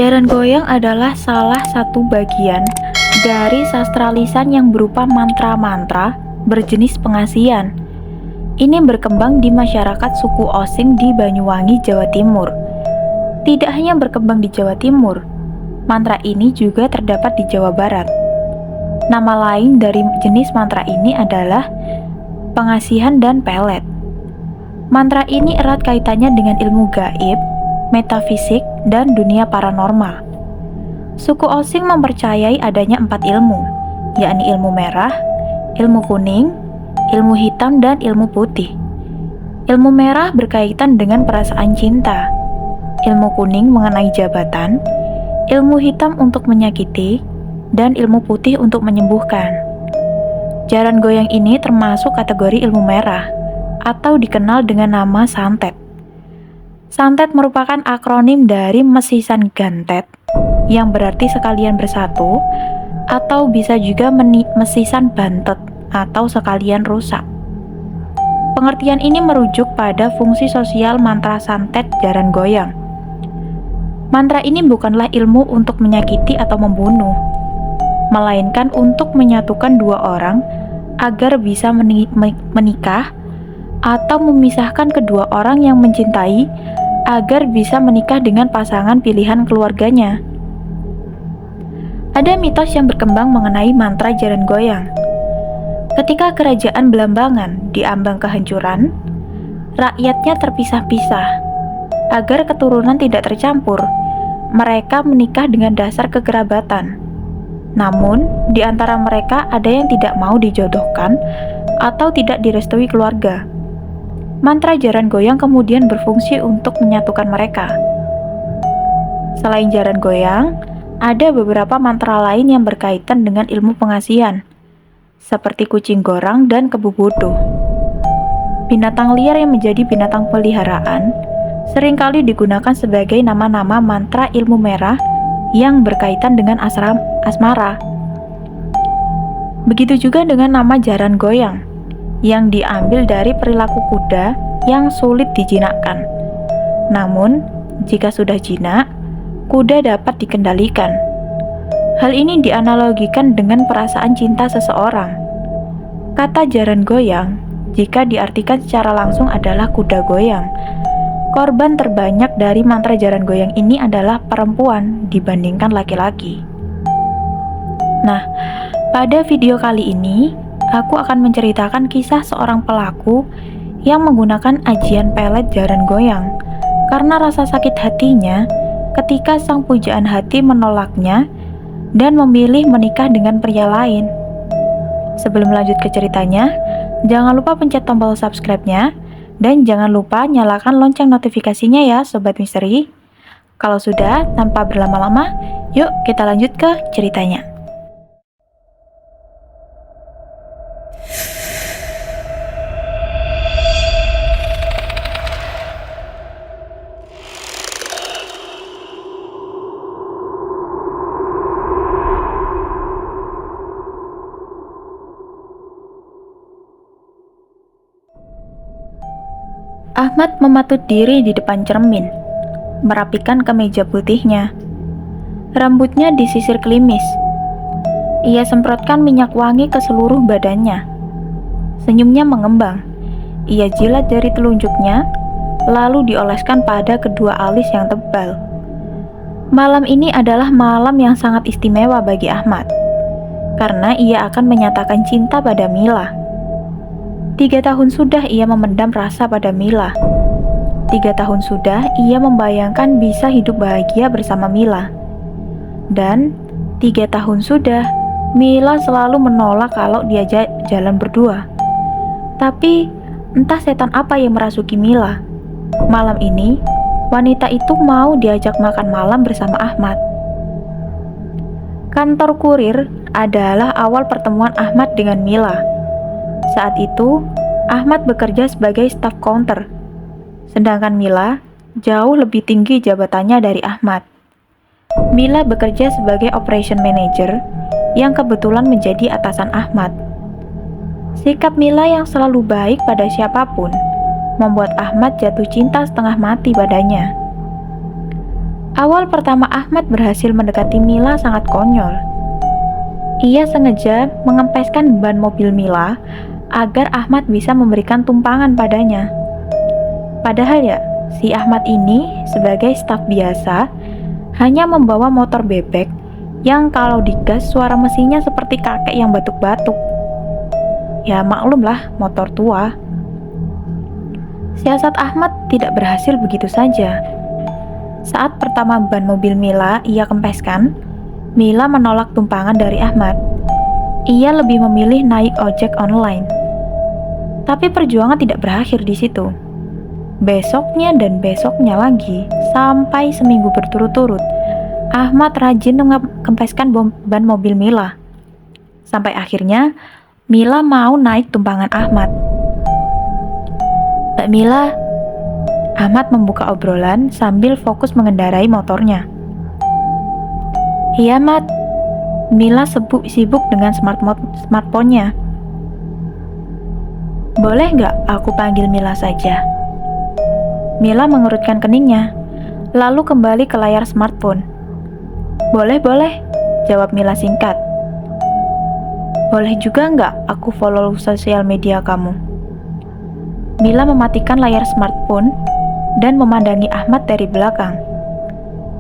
Jaran goyang adalah salah satu bagian dari sastra lisan yang berupa mantra-mantra berjenis pengasihan. Ini berkembang di masyarakat suku Osing di Banyuwangi, Jawa Timur. Tidak hanya berkembang di Jawa Timur, mantra ini juga terdapat di Jawa Barat. Nama lain dari jenis mantra ini adalah pengasihan dan pelet. Mantra ini erat kaitannya dengan ilmu gaib, metafisik, dan dunia paranormal. Suku Osing mempercayai adanya 4 ilmu, yakni ilmu merah, ilmu kuning, ilmu hitam, dan ilmu putih. Ilmu merah berkaitan dengan perasaan cinta, ilmu kuning mengenai jabatan, ilmu hitam untuk menyakiti, dan ilmu putih untuk menyembuhkan. Jaran goyang ini termasuk kategori ilmu merah, atau dikenal dengan nama santet. Santet merupakan akronim dari mesisan gantet, yang berarti sekalian bersatu, atau bisa juga mesisan bantet, atau sekalian rusak. Pengertian ini merujuk pada fungsi sosial mantra santet jaran goyang. Mantra ini bukanlah ilmu untuk menyakiti atau membunuh, melainkan untuk menyatukan dua orang agar bisa menikah atau memisahkan kedua orang yang mencintai agar bisa menikah dengan pasangan pilihan keluarganya. Ada mitos yang berkembang mengenai mantra jaran goyang. Ketika kerajaan Belambangan diambang kehancuran, rakyatnya terpisah-pisah. Agar keturunan tidak tercampur, mereka menikah dengan dasar kekerabatan. Namun, di antara mereka ada yang tidak mau dijodohkan atau tidak direstui keluarga. Mantra jaran goyang kemudian berfungsi untuk menyatukan mereka. Selain jaran goyang, ada beberapa mantra lain yang berkaitan dengan ilmu pengasihan, seperti kucing gorang dan kebu bodoh. Binatang liar yang menjadi binatang peliharaan seringkali digunakan sebagai nama-nama mantra ilmu merah yang berkaitan dengan asmara. Begitu juga dengan nama jaran goyang, yang diambil dari perilaku kuda yang sulit dijinakkan. Namun, jika sudah jinak, kuda dapat dikendalikan. Hal ini dianalogikan dengan perasaan cinta seseorang. Kata jaran goyang, jika diartikan secara langsung adalah kuda goyang. Korban terbanyak dari mantra jaran goyang ini adalah perempuan dibandingkan laki-laki. Nah, pada video kali ini, aku akan menceritakan kisah seorang pelaku yang menggunakan ajian pelet jaran goyang karena rasa sakit hatinya ketika sang pujaan hati menolaknya dan memilih menikah dengan pria lain. Sebelum lanjut ke ceritanya, jangan lupa pencet tombol subscribe-nya dan jangan lupa nyalakan lonceng notifikasinya ya Sobat Misteri. Kalau sudah, tanpa berlama-lama, yuk kita lanjut ke ceritanya. Ahmad mematut diri di depan cermin, merapikan kemeja putihnya. Rambutnya disisir klimis. Ia semprotkan minyak wangi ke seluruh badannya. Senyumnya mengembang. Ia jilat jari telunjuknya, lalu dioleskan pada kedua alis yang tebal. Malam ini adalah malam yang sangat istimewa bagi Ahmad, karena ia akan menyatakan cinta pada Mila. 3 tahun sudah ia memendam rasa pada Mila. 3 tahun sudah ia membayangkan bisa hidup bahagia bersama Mila. Dan 3 tahun sudah Mila selalu menolak kalau diajak jalan berdua. Tapi entah setan apa yang merasuki Mila. Malam ini wanita itu mau diajak makan malam bersama Ahmad. Kantor kurir adalah awal pertemuan Ahmad dengan Mila. Saat itu, Ahmad bekerja sebagai staf counter, sedangkan Mila jauh lebih tinggi jabatannya dari Ahmad. Mila bekerja sebagai operation manager yang kebetulan menjadi atasan Ahmad. Sikap Mila yang selalu baik pada siapapun membuat Ahmad jatuh cinta setengah mati padanya. Awal pertama Ahmad berhasil mendekati Mila sangat konyol. Ia sengaja mengempeskan ban mobil Mila agar Ahmad bisa memberikan tumpangan padanya. Padahal ya, si Ahmad ini sebagai staf biasa hanya membawa motor bebek yang kalau digas suara mesinnya seperti kakek yang batuk-batuk. Ya maklumlah, motor tua. Siasat Ahmad tidak berhasil begitu saja. Saat pertama ban mobil Mila ia kempeskan, Mila menolak tumpangan dari Ahmad. Ia lebih memilih naik ojek online. Tapi perjuangan tidak berakhir di situ. Besoknya dan besoknya lagi, sampai seminggu berturut-turut, Ahmad rajin mengempeskan ban mobil Mila. Sampai akhirnya, Mila mau naik tumpangan Ahmad. "Mbak Mila," Ahmad membuka obrolan sambil fokus mengendarai motornya. "Iya, Mat." Mila sibuk dengan smartphone-nya. "Boleh nggak aku panggil Mila saja?" Mila mengerutkan keningnya, lalu kembali ke layar smartphone. Boleh, jawab Mila singkat. "Boleh juga nggak aku follow sosial media kamu?" Mila mematikan layar smartphone dan memandangi Ahmad dari belakang.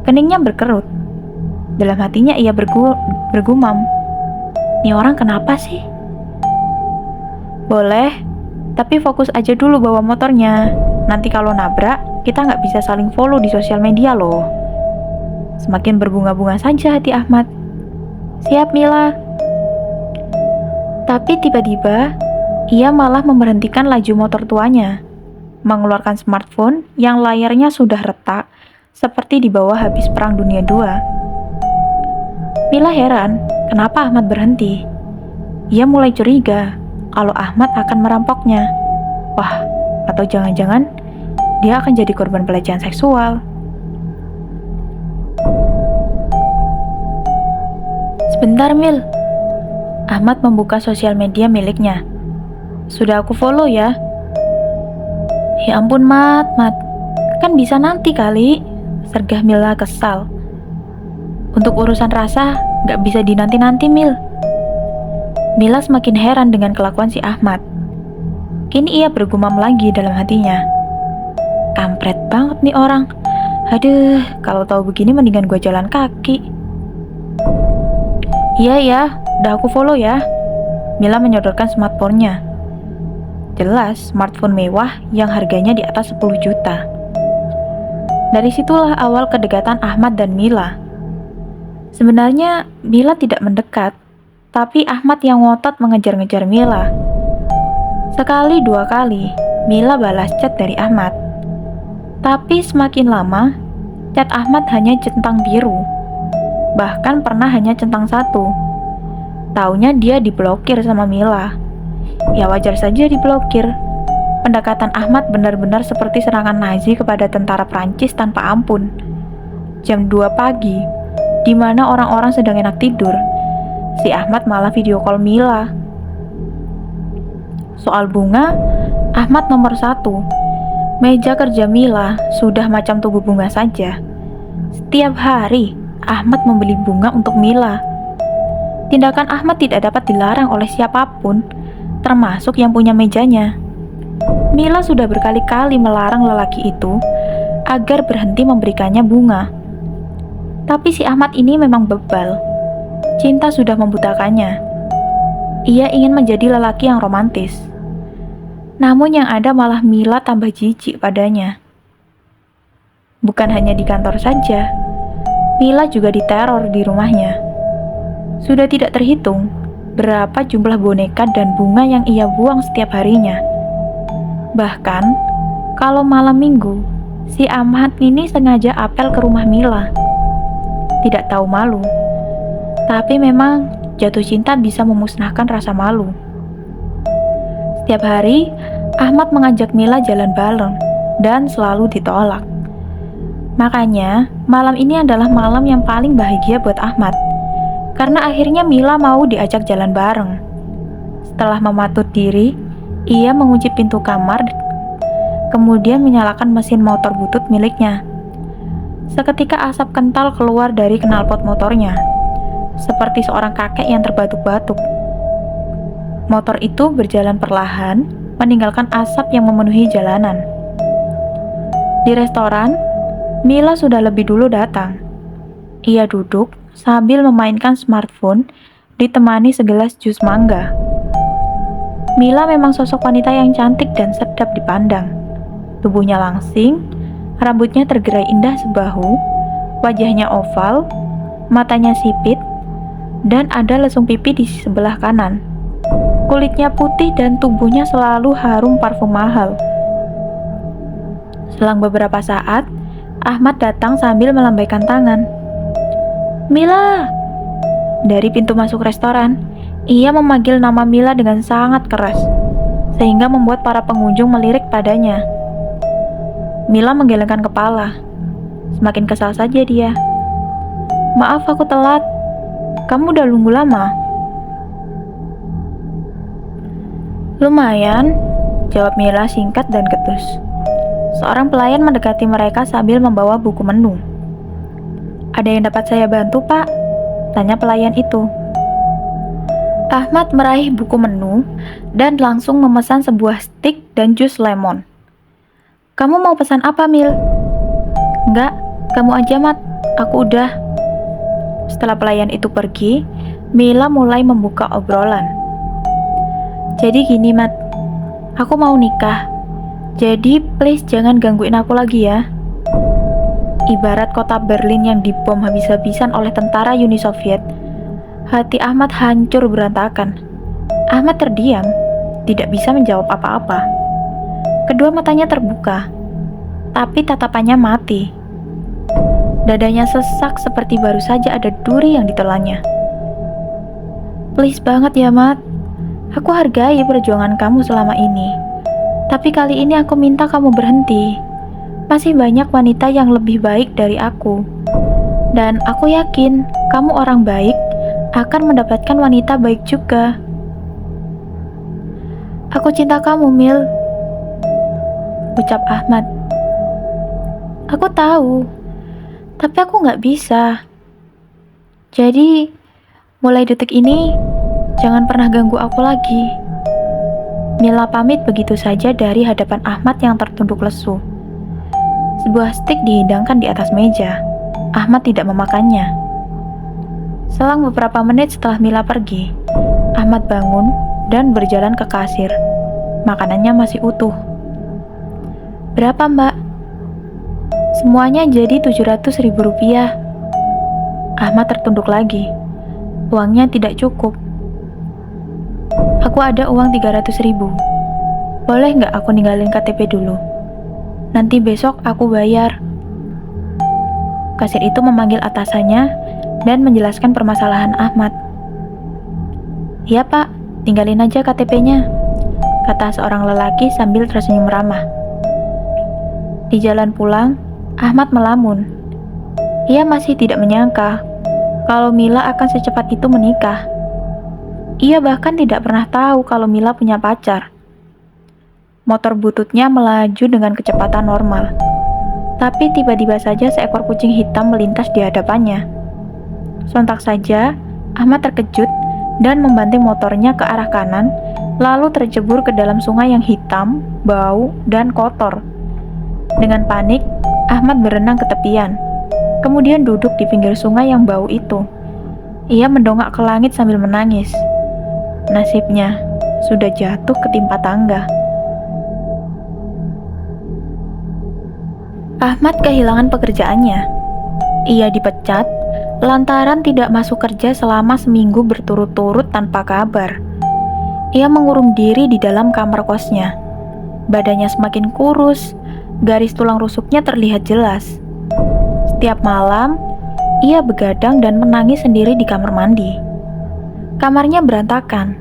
Keningnya berkerut. Dalam hatinya ia bergumam, "Ini orang kenapa sih?" "Boleh, tapi fokus aja dulu bawa motornya. Nanti kalau nabrak, kita nggak bisa saling follow di sosial media loh." Semakin berbunga-bunga saja hati Ahmad. "Siap, Mila." Tapi tiba-tiba, ia malah memberhentikan laju motor tuanya, mengeluarkan smartphone yang layarnya sudah retak, seperti di bawah habis Perang Dunia II. Mila heran, kenapa Ahmad berhenti. Ia mulai curiga kalau Ahmad akan merampoknya. Wah, atau jangan-jangan dia akan jadi korban pelecehan seksual. "Sebentar, Mil." Ahmad membuka sosial media miliknya. "Sudah aku follow ya." "Ya ampun, Mat. Kan bisa nanti kali," sergah Mila kesal. "Untuk urusan rasa, gak bisa dinanti-nanti, Mil." Mila semakin heran dengan kelakuan si Ahmad. Kini ia bergumam lagi dalam hatinya. Kampret banget nih orang. Aduh, kalau tahu begini mendingan gue jalan kaki. "Iya ya, udah aku follow ya." Mila menyodorkan smartphone-nya. Jelas smartphone mewah yang harganya di atas 10 juta. Dari situlah awal kedekatan Ahmad dan Mila. Sebenarnya Mila tidak mendekat, tapi Ahmad yang ngotot mengejar-ngejar Mila. Sekali dua kali, Mila balas chat dari Ahmad. Tapi semakin lama, chat Ahmad hanya centang biru. Bahkan pernah hanya centang satu. Taunya dia diblokir sama Mila. Ya wajar saja diblokir. Pendekatan Ahmad benar-benar seperti serangan Nazi kepada tentara Prancis tanpa ampun. Jam 2 pagi, di mana orang-orang sedang enak tidur, si Ahmad malah video call Mila. Soal bunga, Ahmad nomor 1. Meja kerja Mila sudah macam tubuh bunga saja. Setiap hari, Ahmad membeli bunga untuk Mila. Tindakan Ahmad tidak dapat dilarang oleh siapapun, termasuk yang punya mejanya. Mila sudah berkali-kali melarang lelaki itu agar berhenti memberikannya bunga. Tapi si Ahmad ini memang bebal. Cinta sudah membutakannya. Ia ingin menjadi lelaki yang romantis. Namun yang ada malah Mila tambah jijik padanya. Bukan hanya di kantor saja, Mila juga diteror di rumahnya. Sudah tidak terhitung berapa jumlah boneka dan bunga yang ia buang setiap harinya. Bahkan, kalau malam minggu, si Ahmad ini sengaja apel ke rumah Mila. Tidak tahu malu, tapi memang jatuh cinta bisa memusnahkan rasa malu. Setiap hari, Ahmad mengajak Mila jalan bareng dan selalu ditolak. Makanya, malam ini adalah malam yang paling bahagia buat Ahmad. Karena akhirnya Mila mau diajak jalan bareng. Setelah mematut diri, ia mengunci pintu kamar, kemudian menyalakan mesin motor butut miliknya. Seketika asap kental keluar dari knalpot motornya, seperti seorang kakek yang terbatuk-batuk. Motor itu berjalan perlahan, meninggalkan asap yang memenuhi jalanan. Di restoran, Mila sudah lebih dulu datang. Ia duduk sambil memainkan smartphone, ditemani segelas jus mangga. Mila memang sosok wanita yang cantik dan sedap dipandang. Tubuhnya langsing, rambutnya tergerai indah sebahu, wajahnya oval, matanya sipit, dan ada lesung pipi di sebelah kanan. Kulitnya putih dan tubuhnya selalu harum parfum mahal. Selang beberapa saat, Ahmad datang sambil melambaikan tangan. "Mila!" Dari pintu masuk restoran, ia memanggil nama Mila dengan sangat keras, sehingga membuat para pengunjung melirik padanya. Mila menggelengkan kepala. Semakin kesal saja dia. "Maaf aku telat. Kamu udah nunggu lama?" "Lumayan," jawab Mila singkat dan ketus. Seorang pelayan mendekati mereka sambil membawa buku menu. "Ada yang dapat saya bantu, Pak?" tanya pelayan itu. Ahmad meraih buku menu dan langsung memesan sebuah steak dan jus lemon. "Kamu mau pesan apa, Mil?" "Enggak, kamu aja, Mat. Aku udah." Setelah pelayan itu pergi, Mila mulai membuka obrolan. "Jadi gini, Mat. Aku mau nikah. Jadi please jangan gangguin aku lagi ya." Ibarat kota Berlin yang dibom habis-habisan oleh tentara Uni Soviet, hati Ahmad hancur berantakan. Ahmad terdiam, tidak bisa menjawab apa-apa. Kedua matanya terbuka, tapi tatapannya mati. Dadanya sesak seperti baru saja ada duri yang ditelannya. "Please banget ya, Mat. Aku hargai perjuangan kamu selama ini. Tapi kali ini aku minta kamu berhenti. Masih banyak wanita yang lebih baik dari aku. Dan aku yakin kamu orang baik akan mendapatkan wanita baik juga." "Aku cinta kamu, Mil," ucap Ahmad. "Aku tahu, tapi aku nggak bisa. Jadi, mulai detik ini, jangan pernah ganggu aku lagi." Mila pamit begitu saja dari hadapan Ahmad yang tertunduk lesu. Sebuah stik dihidangkan di atas meja. Ahmad tidak memakannya. Selang beberapa menit setelah Mila pergi, Ahmad bangun dan berjalan ke kasir. Makanannya masih utuh. "Berapa, Mbak?" "Semuanya jadi 700.000 rupiah." Ahmad tertunduk lagi. Uangnya tidak cukup. "Aku ada uang 300.000. Boleh nggak aku ninggalin KTP dulu? Nanti besok aku bayar." Kasir itu memanggil atasannya dan menjelaskan permasalahan Ahmad. "Iya Pak, tinggalin aja KTP-nya," kata seorang lelaki sambil tersenyum ramah. Di jalan pulang, Ahmad melamun. Ia masih tidak menyangka kalau Mila akan secepat itu menikah. Ia bahkan tidak pernah tahu kalau Mila punya pacar. Motor bututnya melaju dengan kecepatan normal. Tapi tiba-tiba saja seekor kucing hitam melintas di hadapannya. Sontak saja, Ahmad terkejut dan membanting motornya ke arah kanan, lalu terjebur ke dalam sungai yang hitam, bau, dan kotor. Dengan panik, Ahmad berenang ke tepian, kemudian duduk di pinggir sungai yang bau itu. Ia mendongak ke langit sambil menangis. Nasibnya sudah jatuh ketimpa tangga. Ahmad kehilangan pekerjaannya. Ia dipecat lantaran tidak masuk kerja selama seminggu berturut-turut tanpa kabar. Ia mengurung diri di dalam kamar kosnya. Badannya semakin kurus, garis tulang rusuknya terlihat jelas. Setiap malam, ia begadang dan menangis sendiri di kamar mandi. Kamarnya berantakan.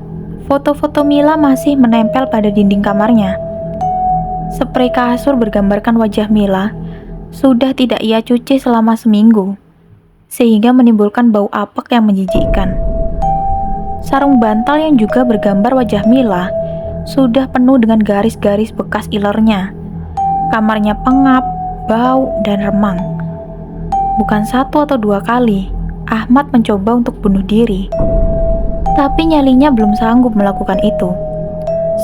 Foto-foto Mila masih menempel pada dinding kamarnya. Sprei kasur bergambarkan wajah Mila sudah tidak ia cuci selama seminggu, sehingga menimbulkan bau apek yang menjijikkan. Sarung bantal yang juga bergambar wajah Mila sudah penuh dengan garis-garis bekas ilernya. Kamarnya pengap, bau, dan remang. Bukan 1 atau 2 kali, Ahmad mencoba untuk bunuh diri. Tapi nyalinya belum sanggup melakukan itu.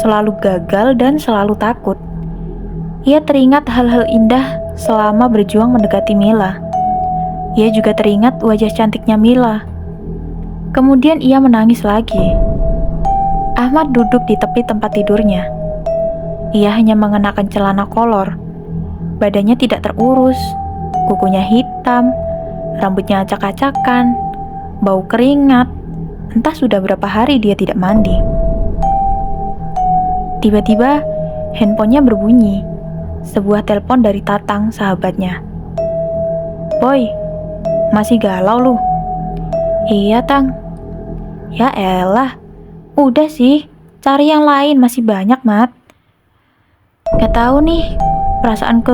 Selalu gagal dan selalu takut. Ia teringat hal-hal indah selama berjuang mendekati Mila. Ia juga teringat wajah cantiknya Mila. Kemudian ia menangis lagi. Ahmad duduk di tepi tempat tidurnya. Ia hanya mengenakan celana kolor. Badannya tidak terurus, kukunya hitam, rambutnya acak-acakan, bau keringat. Entah sudah berapa hari dia tidak mandi. Tiba-tiba handphonenya berbunyi. Sebuah telepon dari Tatang, sahabatnya. "Boy, masih galau lu?" "Iya, Tang." "Ya elah, udah sih, cari yang lain, masih banyak, Mat." "Gak tahu nih, perasaan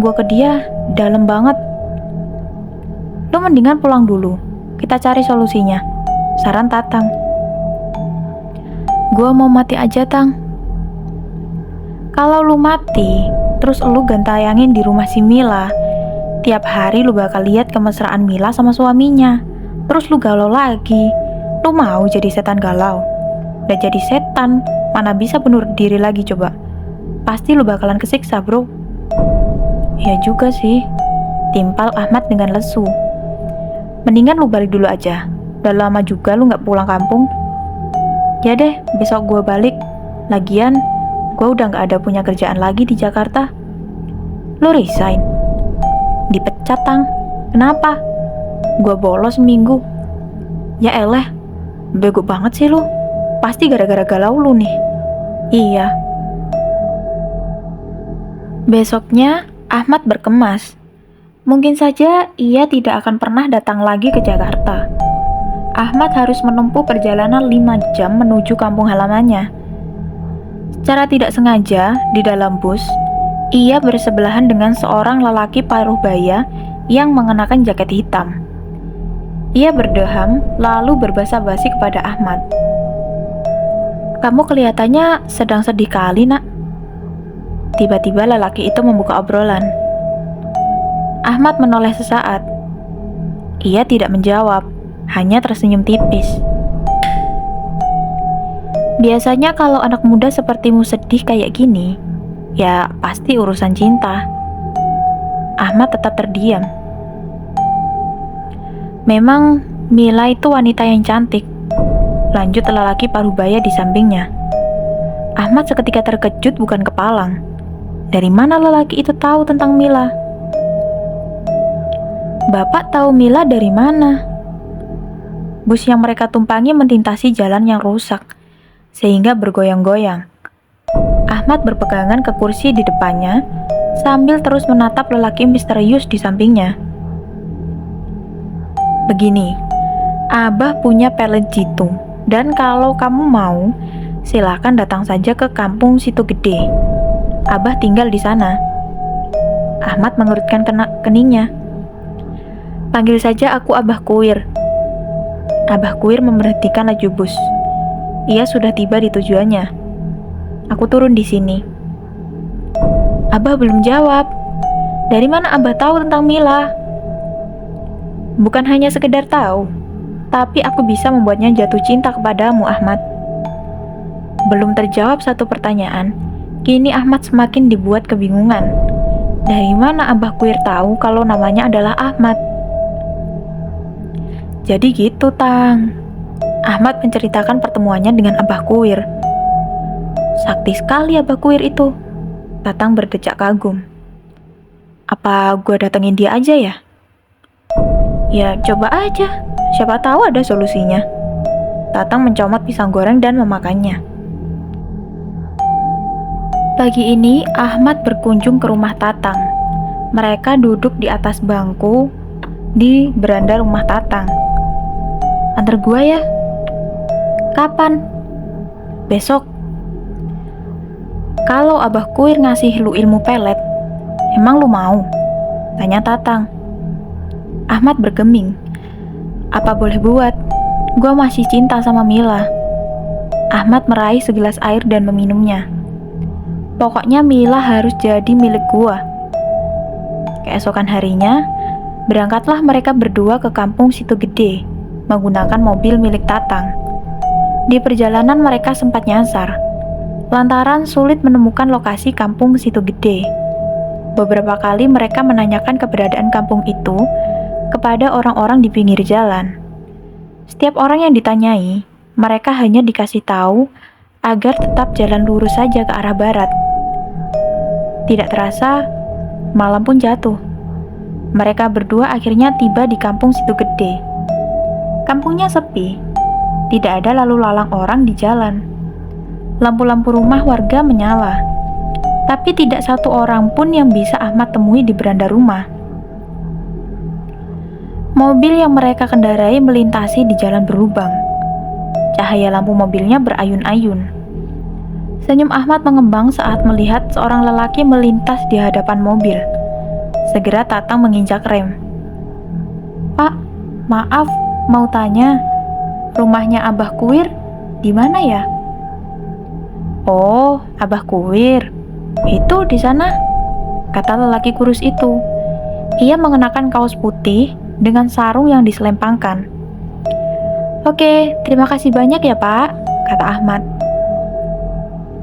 gua ke dia dalam banget." "Lu mendingan pulang dulu, kita cari solusinya," saran Tatang. "Gua mau mati aja, Tang." "Kalau lu mati, terus lu gantayangin di rumah si Mila, tiap hari lu bakal lihat kemesraan Mila sama suaminya. Terus lu galau lagi. Lu mau jadi setan galau? Udah jadi setan, mana bisa bunuh diri lagi coba? Pasti lu bakalan kesiksa, bro." "Ya juga sih," timpal Ahmad dengan lesu. "Mendingan lu balik dulu aja. Udah lama juga lu gak pulang kampung." "Ya deh, besok gua balik. Lagian, gua udah gak ada punya kerjaan lagi di Jakarta." "Lu resign?" "Dipecat, Tang." "Kenapa?" "Gua bolos seminggu." "Ya elah, bego banget sih lu. Pasti gara-gara galau lu nih." "Iya." Besoknya, Ahmad berkemas. Mungkin saja ia tidak akan pernah datang lagi ke Jakarta. Ahmad harus menempuh perjalanan 5 jam menuju kampung halamannya. Secara tidak sengaja, di dalam bus, ia bersebelahan dengan seorang lelaki paruh baya yang mengenakan jaket hitam. Ia berdeham, lalu berbasa-basi kepada Ahmad. "Kamu kelihatannya sedang sedih kali, Nak." Tiba-tiba lelaki itu membuka obrolan. Ahmad menoleh sesaat. Ia tidak menjawab, hanya tersenyum tipis. Biasanya kalau anak muda sepertimu sedih kayak gini, ya pasti urusan cinta. Ahmad tetap terdiam. "Memang Mila itu wanita yang cantik," lanjut lelaki parubaya di sampingnya. Ahmad seketika terkejut bukan kepalang. Dari mana lelaki itu tahu tentang Mila? "Bapak tahu Mila dari mana?" Bus yang mereka tumpangi melintasi jalan yang rusak, sehingga bergoyang-goyang. Ahmad berpegangan ke kursi di depannya, sambil terus menatap lelaki misterius di sampingnya. "Begini, Abah punya pelet jitu, dan kalau kamu mau, silakan datang saja ke kampung Situ Gede. Abah tinggal di sana." Ahmad mengerutkan keningnya. "Panggil saja aku Abah Kuir." Abah Kuir memberhentikan laju bus. Ia sudah tiba di tujuannya. "Aku turun di sini." Abah belum jawab. "Dari mana Abah tahu tentang Mila?" "Bukan hanya sekedar tahu, tapi aku bisa membuatnya jatuh cinta kepadamu, Ahmad." Belum terjawab satu pertanyaan, kini Ahmad semakin dibuat kebingungan. Dari mana Abah Kuir tahu kalau namanya adalah Ahmad? "Jadi gitu, Tang." Ahmad menceritakan pertemuannya dengan Abah Kuir. "Sakti sekali Abah Kuir itu." Tatang berdecak kagum. "Apa gua datengin dia aja ya?" "Ya coba aja, siapa tahu ada solusinya." Tatang mencomot pisang goreng dan memakannya. Pagi ini Ahmad berkunjung ke rumah Tatang. Mereka duduk di atas bangku di beranda rumah Tatang. "Antar gua ya." "Kapan?" "Besok." "Kalau Abah Kuir ngasih lu ilmu pelet, emang lu mau?" tanya Tatang. Ahmad bergeming. "Apa boleh buat? Gua masih cinta sama Mila." Ahmad meraih segelas air dan meminumnya. "Pokoknya Mila harus jadi milik gua." Keesokan harinya, Berangkatlah mereka berdua ke kampung Situ Gede menggunakan mobil milik Tatang. Di perjalanan mereka sempat nyasar, lantaran sulit menemukan lokasi kampung Situ Gede. Beberapa kali mereka menanyakan keberadaan kampung itu kepada orang-orang di pinggir jalan. Setiap orang yang ditanyai, mereka hanya dikasih tahu agar tetap jalan lurus saja ke arah barat. Tidak terasa, malam pun jatuh. Mereka berdua akhirnya tiba di kampung Situ Gede. Kampungnya sepi, tidak ada lalu lalang orang di jalan. Lampu-lampu rumah warga menyala, tapi tidak satu orang pun yang bisa Ahmad temui di beranda rumah. Mobil yang mereka kendarai melintasi di jalan berlubang. Cahaya lampu mobilnya berayun-ayun. Senyum Ahmad mengembang saat melihat seorang lelaki melintas di hadapan mobil. Segera Tatang menginjak rem. "Pak, maaf, mau tanya, rumahnya Abah Kuwir di mana ya?" "Oh, Abah Kuwir, itu di sana," kata lelaki kurus itu. Ia mengenakan kaos putih dengan sarung yang diselempangkan. "Oke, terima kasih banyak ya, Pak," kata Ahmad.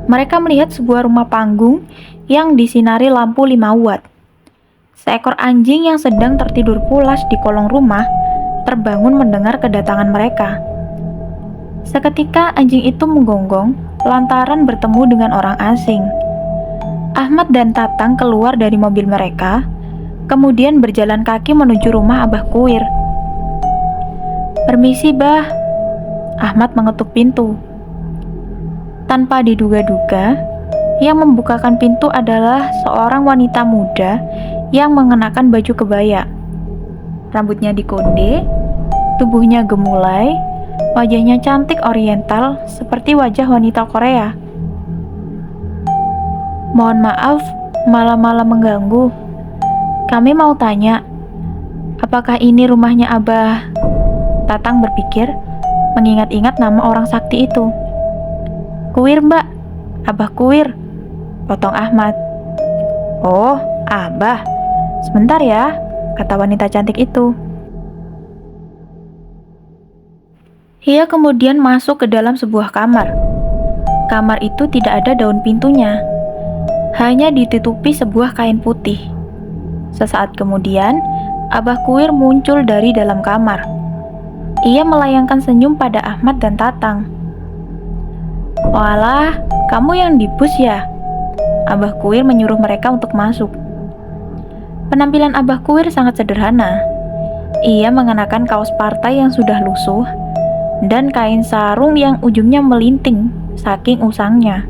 Mereka melihat sebuah rumah panggung yang disinari lampu 5 watt. Seekor anjing yang sedang tertidur pulas di kolong rumah terbangun mendengar kedatangan mereka. Seketika anjing itu menggonggong lantaran bertemu dengan orang asing. Ahmad dan Tatang keluar dari mobil mereka, kemudian berjalan kaki menuju rumah Abah Kuwir. "Permisi, Bah." Ahmad mengetuk pintu. Tanpa diduga-duga, yang membukakan pintu adalah seorang wanita muda yang mengenakan baju kebaya. Rambutnya dikonde, tubuhnya gemulai, wajahnya cantik oriental seperti wajah wanita Korea. "Mohon maaf, malam-malam mengganggu. Kami mau tanya, apakah ini rumahnya Abah?" Tatang berpikir, mengingat-ingat nama orang sakti itu. "Kuwir, Mbak. Abah Kuwir," potong Ahmad. "Oh, Abah. Sebentar ya," kata wanita cantik itu. Ia kemudian masuk ke dalam sebuah kamar. Kamar itu tidak ada daun pintunya, hanya ditutupi sebuah kain putih. Sesaat kemudian, Abah Kuwir muncul dari dalam kamar. Ia melayangkan senyum pada Ahmad dan Tatang. "Walah, kamu yang di bus ya?" Abah Kuwir menyuruh mereka untuk masuk. Penampilan Abah Kuwir sangat sederhana. Ia mengenakan kaos partai yang sudah lusuh dan kain sarung yang ujungnya melinting saking usangnya.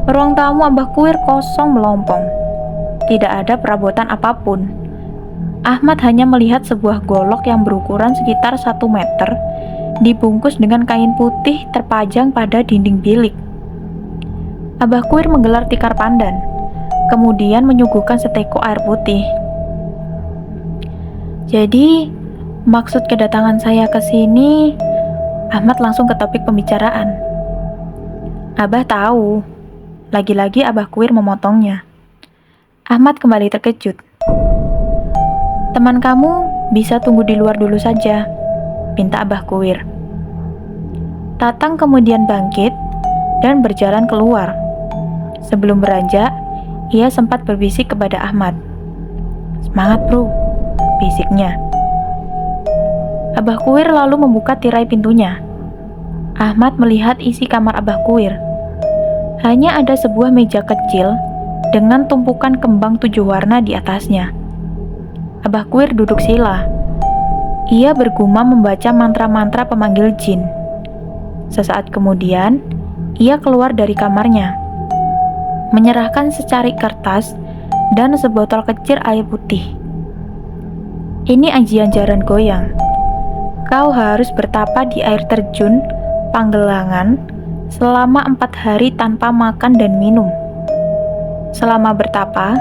Ruang tamu Abah Kuwir kosong melompong. Tidak ada perabotan apapun. Ahmad hanya melihat sebuah golok yang berukuran sekitar 1 meter, dibungkus dengan kain putih terpajang pada dinding bilik. Abah Kuwir menggelar tikar pandan, kemudian menyuguhkan seteko air putih. "Jadi, maksud kedatangan saya ke sini..." Ahmad langsung ke topik pembicaraan. "Abah tahu." Lagi-lagi Abah Kuwir memotongnya. Ahmad kembali terkejut. "Teman kamu bisa tunggu di luar dulu saja," pinta Abah Kuwir. Tatang kemudian bangkit dan berjalan keluar. Sebelum beranjak, ia sempat berbisik kepada Ahmad. "Semangat, bro," bisiknya. Abah Kuwir lalu membuka tirai pintunya. Ahmad melihat isi kamar Abah Kuwir. Hanya ada sebuah meja kecil dengan tumpukan kembang 7 warna di atasnya. Abah Kuwir duduk sila. Ia bergumam membaca mantra-mantra pemanggil jin. Sesaat kemudian, ia keluar dari kamarnya, menyerahkan secari kertas dan sebotol kecil air putih. "Ini ajian jaran goyang. Kau harus bertapa di air terjun Panggelangan selama 4 hari tanpa makan dan minum. Selama bertapa,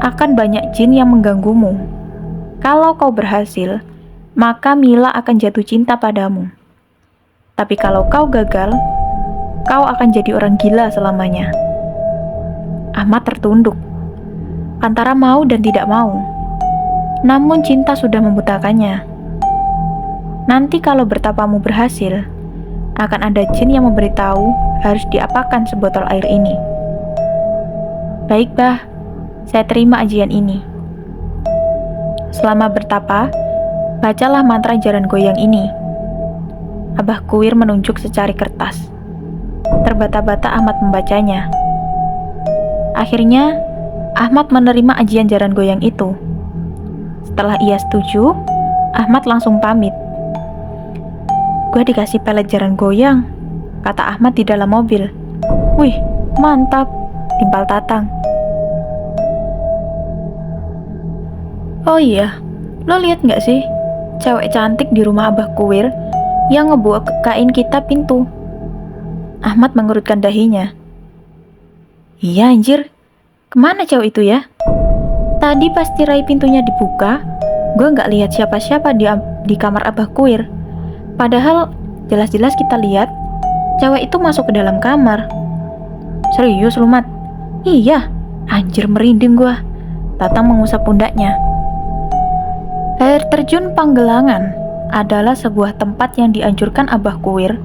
akan banyak jin yang mengganggumu. Kalau kau berhasil, maka Mila akan jatuh cinta padamu. Tapi kalau kau gagal, kau akan jadi orang gila selamanya." Ahmad tertunduk antara mau dan tidak mau. namun cinta sudah membutakannya. Nanti kalau bertapamu berhasil, akan ada jin yang memberitahu harus diapakan sebotol air ini. Baik, Bah, saya terima ajian ini. Selama bertapa, bacalah mantra jaran goyang ini. Abah Kuwir menunjuk secari kertas. Terbata-bata Ahmad membacanya. Akhirnya, Ahmad menerima ajian jaran goyang itu. Setelah ia setuju, Ahmad langsung pamit. Gue dikasih pelet jaran goyang, kata Ahmad di dalam mobil. Wih, mantap, timpal Tatang. Oh iya, lo lihat nggak sih cewek cantik di rumah Abah Kuwir yang ngebukain kita pintu? Ahmad mengerutkan dahinya. Iya anjir, kemana cewek itu ya? Tadi pas tirai pintunya dibuka, gue nggak lihat siapa-siapa di kamar Abah Kuwir. Padahal jelas-jelas kita lihat cewek itu masuk ke dalam kamar. Serius lu, Mat? Iya, anjir merinding gua. Tatang mengusap pundaknya. Air terjun Panggelangan adalah sebuah tempat yang dianjurkan Abah Kuwir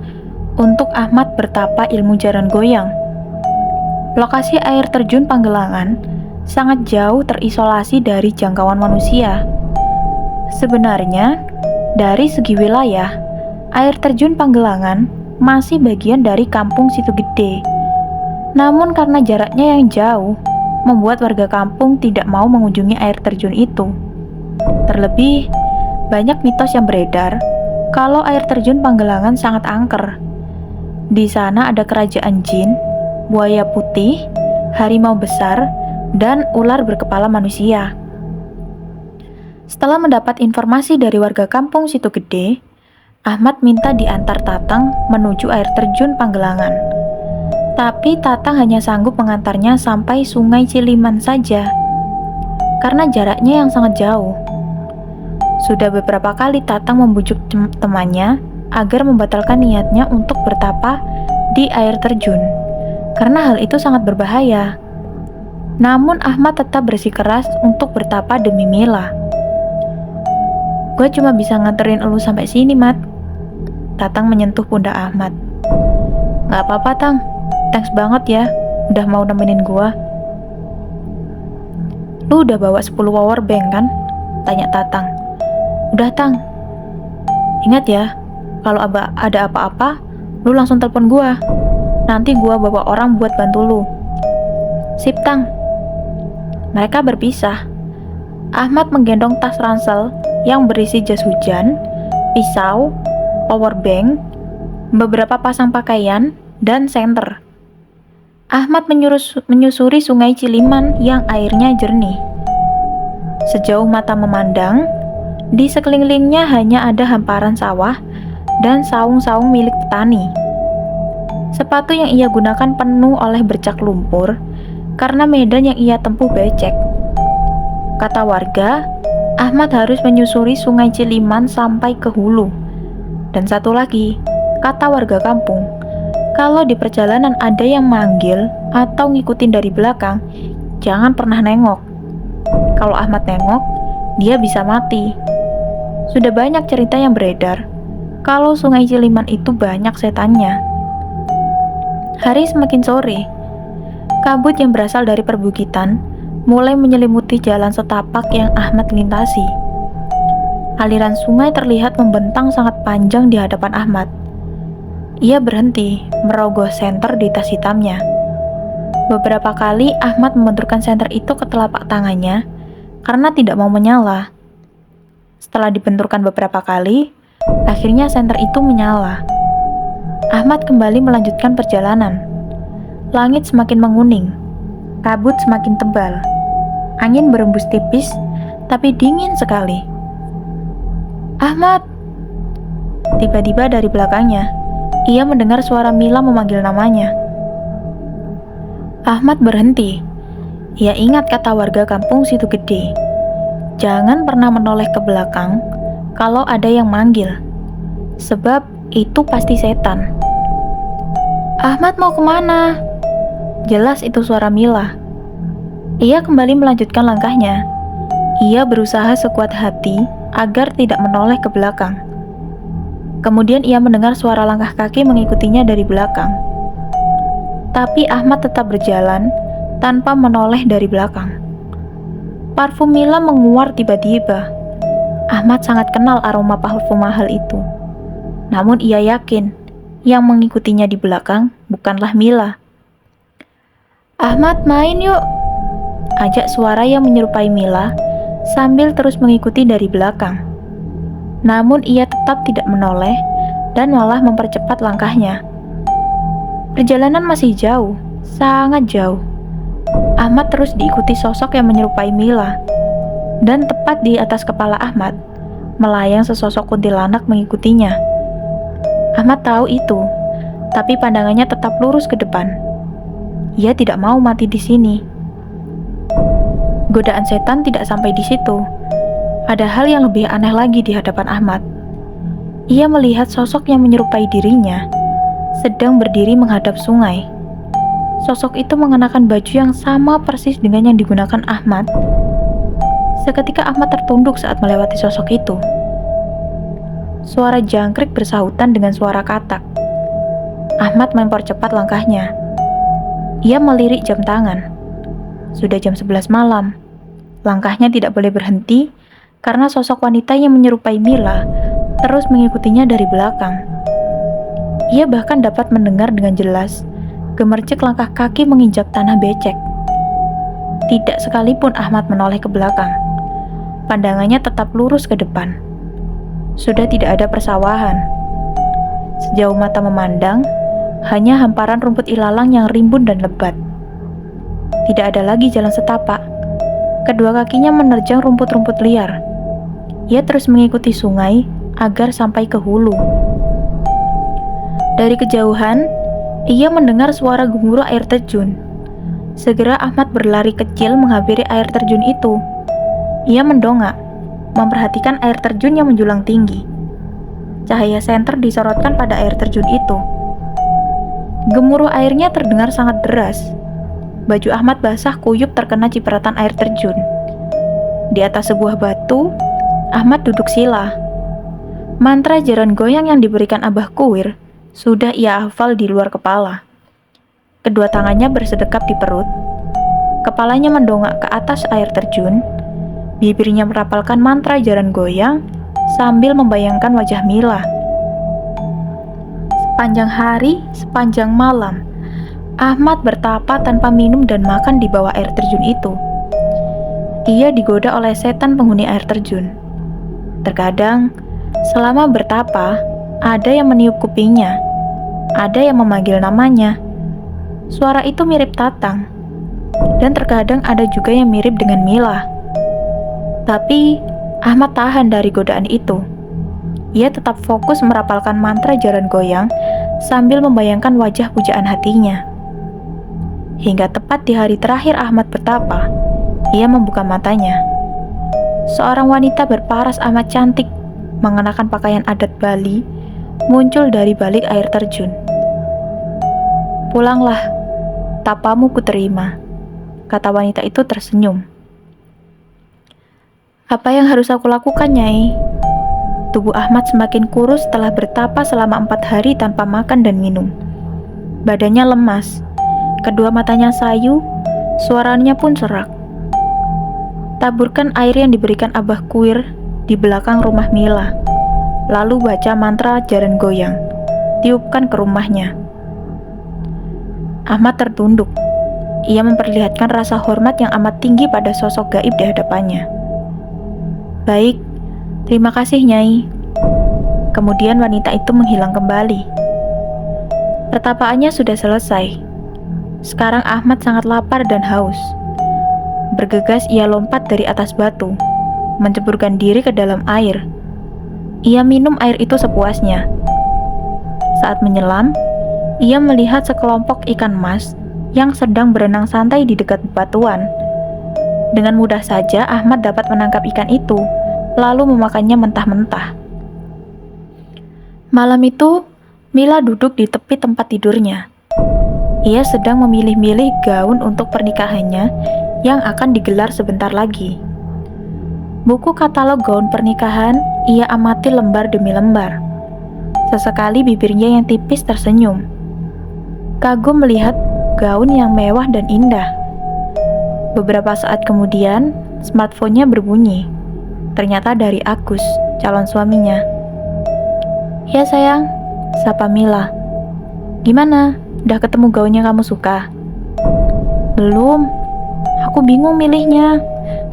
untuk Ahmad bertapa ilmu jaran goyang. Lokasi air terjun Panggelangan sangat jauh terisolasi dari jangkauan manusia. Sebenarnya, dari segi wilayah, air terjun Panggelangan masih bagian dari kampung Situgede. Namun karena jaraknya yang jauh, membuat warga kampung tidak mau mengunjungi air terjun itu. Terlebih, banyak mitos yang beredar kalau air terjun Panggelangan sangat angker. Di sana ada kerajaan jin, buaya putih, harimau besar, dan ular berkepala manusia. Setelah mendapat informasi dari warga kampung Situgede, Ahmad minta diantar Tatang menuju air terjun Panggelangan. Tapi Tatang hanya sanggup mengantarnya sampai Sungai Ciliman saja, karena jaraknya yang sangat jauh. Sudah beberapa kali Tatang membujuk temannya agar membatalkan niatnya untuk bertapa di air terjun, karena hal itu sangat berbahaya. Namun Ahmad tetap bersikeras untuk bertapa demi Mila. Gue cuma bisa nganterin elu sampai sini, Mat. Tatang menyentuh pundak Ahmad. Gak apa-apa, Tang. Thanks banget ya, udah mau nemenin gua. Lu udah bawa 10 power bank kan? Tanya Tatang. Udah, Tang. Ingat ya, kalau ada apa-apa, lu langsung telepon gua. Nanti gua bawa orang buat bantu lu. Sip, Tang. Mereka berpisah. Ahmad menggendong tas ransel yang berisi jas hujan, pisau, power bank, beberapa pasang pakaian, dan senter. Ahmad menyusuri Sungai Ciliman yang airnya jernih. Sejauh mata memandang, di sekelilingnya hanya ada hamparan sawah dan saung-saung milik petani. Sepatu yang ia gunakan penuh oleh bercak lumpur karena medan yang ia tempuh becek. Kata warga, Ahmad harus menyusuri Sungai Ciliman sampai ke hulu. Dan satu lagi, kata warga kampung, kalau di perjalanan ada yang manggil atau ngikutin dari belakang, jangan pernah nengok. Kalau Ahmad nengok, dia bisa mati. Sudah banyak cerita yang beredar kalau Sungai Ciliman itu banyak setannya. Hari semakin sore, kabut yang berasal dari perbukitan mulai menyelimuti jalan setapak yang Ahmad lintasi. Aliran sungai terlihat membentang sangat panjang di hadapan Ahmad. Ia berhenti, merogoh senter di tas hitamnya. Beberapa kali Ahmad membenturkan senter itu ke telapak tangannya karena tidak mau menyala. Setelah dibenturkan beberapa kali, akhirnya senter itu menyala. Ahmad kembali melanjutkan perjalanan. Langit semakin menguning, kabut semakin tebal. Angin berembus tipis, tapi dingin sekali. Ahmad! Tiba-tiba dari belakangnya, ia mendengar suara Mila memanggil namanya. Ahmad berhenti. Ia ingat kata warga kampung Situgede. Jangan pernah menoleh ke belakang kalau ada yang manggil, sebab itu pasti setan. Ahmad mau kemana? Jelas itu suara Mila. Ia kembali melanjutkan langkahnya. Ia berusaha sekuat hati agar tidak menoleh ke belakang. Kemudian ia mendengar suara langkah kaki mengikutinya dari belakang. Tapi Ahmad tetap berjalan tanpa menoleh dari belakang. Parfum Mila menguar tiba-tiba. Ahmad sangat kenal aroma parfum mahal itu. Namun ia yakin yang mengikutinya di belakang bukanlah Mila. "Ahmad, main yuk," ajak suara yang menyerupai Mila sambil terus mengikuti dari belakang. Namun ia tetap tidak menoleh dan malah mempercepat langkahnya. Perjalanan masih jauh, sangat jauh. Ahmad terus diikuti sosok yang menyerupai Mila. Dan tepat di atas kepala Ahmad, melayang sesosok kuntilanak mengikutinya. Ahmad tahu itu, tapi pandangannya tetap lurus ke depan. Ia tidak mau mati di sini. Godaan setan tidak sampai di situ. Ada hal yang lebih aneh lagi di hadapan Ahmad. Ia melihat sosok yang menyerupai dirinya sedang berdiri menghadap sungai. Sosok itu mengenakan baju yang sama persis dengan yang digunakan Ahmad. Seketika Ahmad tertunduk saat melewati sosok itu. Suara jangkrik bersahutan dengan suara katak. Ahmad mempercepat langkahnya. Ia melirik jam tangan. Sudah jam 11 malam. Langkahnya tidak boleh berhenti karena sosok wanita yang menyerupai Mila terus mengikutinya dari belakang. Ia bahkan dapat mendengar dengan jelas gemercik langkah kaki menginjak tanah becek. Tidak sekalipun Ahmad menoleh ke belakang. Pandangannya tetap lurus ke depan. Sudah tidak ada persawahan. Sejauh mata memandang, hanya hamparan rumput ilalang yang rimbun dan lebat. Tidak ada lagi jalan setapak. Kedua kakinya menerjang rumput-rumput liar. Ia terus mengikuti sungai agar sampai ke hulu. Dari kejauhan, ia mendengar suara gemuruh air terjun. Segera Ahmad berlari kecil menghampiri air terjun itu. Ia mendongak, memperhatikan air terjun yang menjulang tinggi. Cahaya senter disorotkan pada air terjun itu. Gemuruh airnya terdengar sangat deras. Baju Ahmad basah kuyup terkena cipratan air terjun. Di atas sebuah batu, Ahmad duduk sila. Mantra jaran goyang yang diberikan Abah Kuwir sudah ia hafal di luar kepala. Kedua tangannya bersedekap di perut. Kepalanya mendongak ke atas air terjun. Bibirnya merapalkan mantra jaran goyang sambil membayangkan wajah Mila. Sepanjang hari, sepanjang malam, Ahmad bertapa tanpa minum dan makan di bawah air terjun itu. Ia digoda oleh setan penghuni air terjun. Terkadang, selama bertapa, ada yang meniup kupingnya, ada yang memanggil namanya. Suara itu mirip Tatang, dan terkadang ada juga yang mirip dengan Mila. Tapi Ahmad tahan dari godaan itu. Ia tetap fokus merapalkan mantra jaran goyang sambil membayangkan wajah pujaan hatinya. Hingga tepat di hari terakhir Ahmad bertapa, ia membuka matanya. Seorang wanita berparas amat cantik, mengenakan pakaian adat Bali, muncul dari balik air terjun. "Pulanglah, tapamu kuterima," kata wanita itu tersenyum. "Apa yang harus aku lakukan, Nyai?" Tubuh Ahmad semakin kurus setelah bertapa selama 4 hari tanpa makan dan minum. Badannya lemas, kedua matanya sayu, suaranya pun serak. Taburkan air yang diberikan Abah Kuwir di belakang rumah Mila, lalu baca mantra jaran goyang, tiupkan ke rumahnya. Ahmad tertunduk. Ia memperlihatkan rasa hormat yang amat tinggi pada sosok gaib di hadapannya. "Baik, terima kasih, Nyai." Kemudian wanita itu menghilang kembali. Pertapaannya sudah selesai. Sekarang Ahmad sangat lapar dan haus. Bergegas ia lompat dari atas batu, menceburkan diri ke dalam air. Ia minum air itu sepuasnya. Saat menyelam, ia melihat sekelompok ikan mas yang sedang berenang santai di dekat batuan. Dengan mudah saja Ahmad dapat menangkap ikan itu, lalu memakannya mentah-mentah. Malam itu, Mila duduk di tepi tempat tidurnya. Ia sedang memilih-milih gaun untuk pernikahannya yang akan digelar sebentar lagi. Buku katalog gaun pernikahan ia amati lembar demi lembar. Sesekali bibirnya yang tipis tersenyum. Kagum melihat gaun yang mewah dan indah. Beberapa saat kemudian, smartphone-nya berbunyi. Ternyata dari Agus, calon suaminya. "Ya sayang," sapa Mila. "Gimana? Udah ketemu gaun yang kamu suka?" "Belum. Aku bingung milihnya.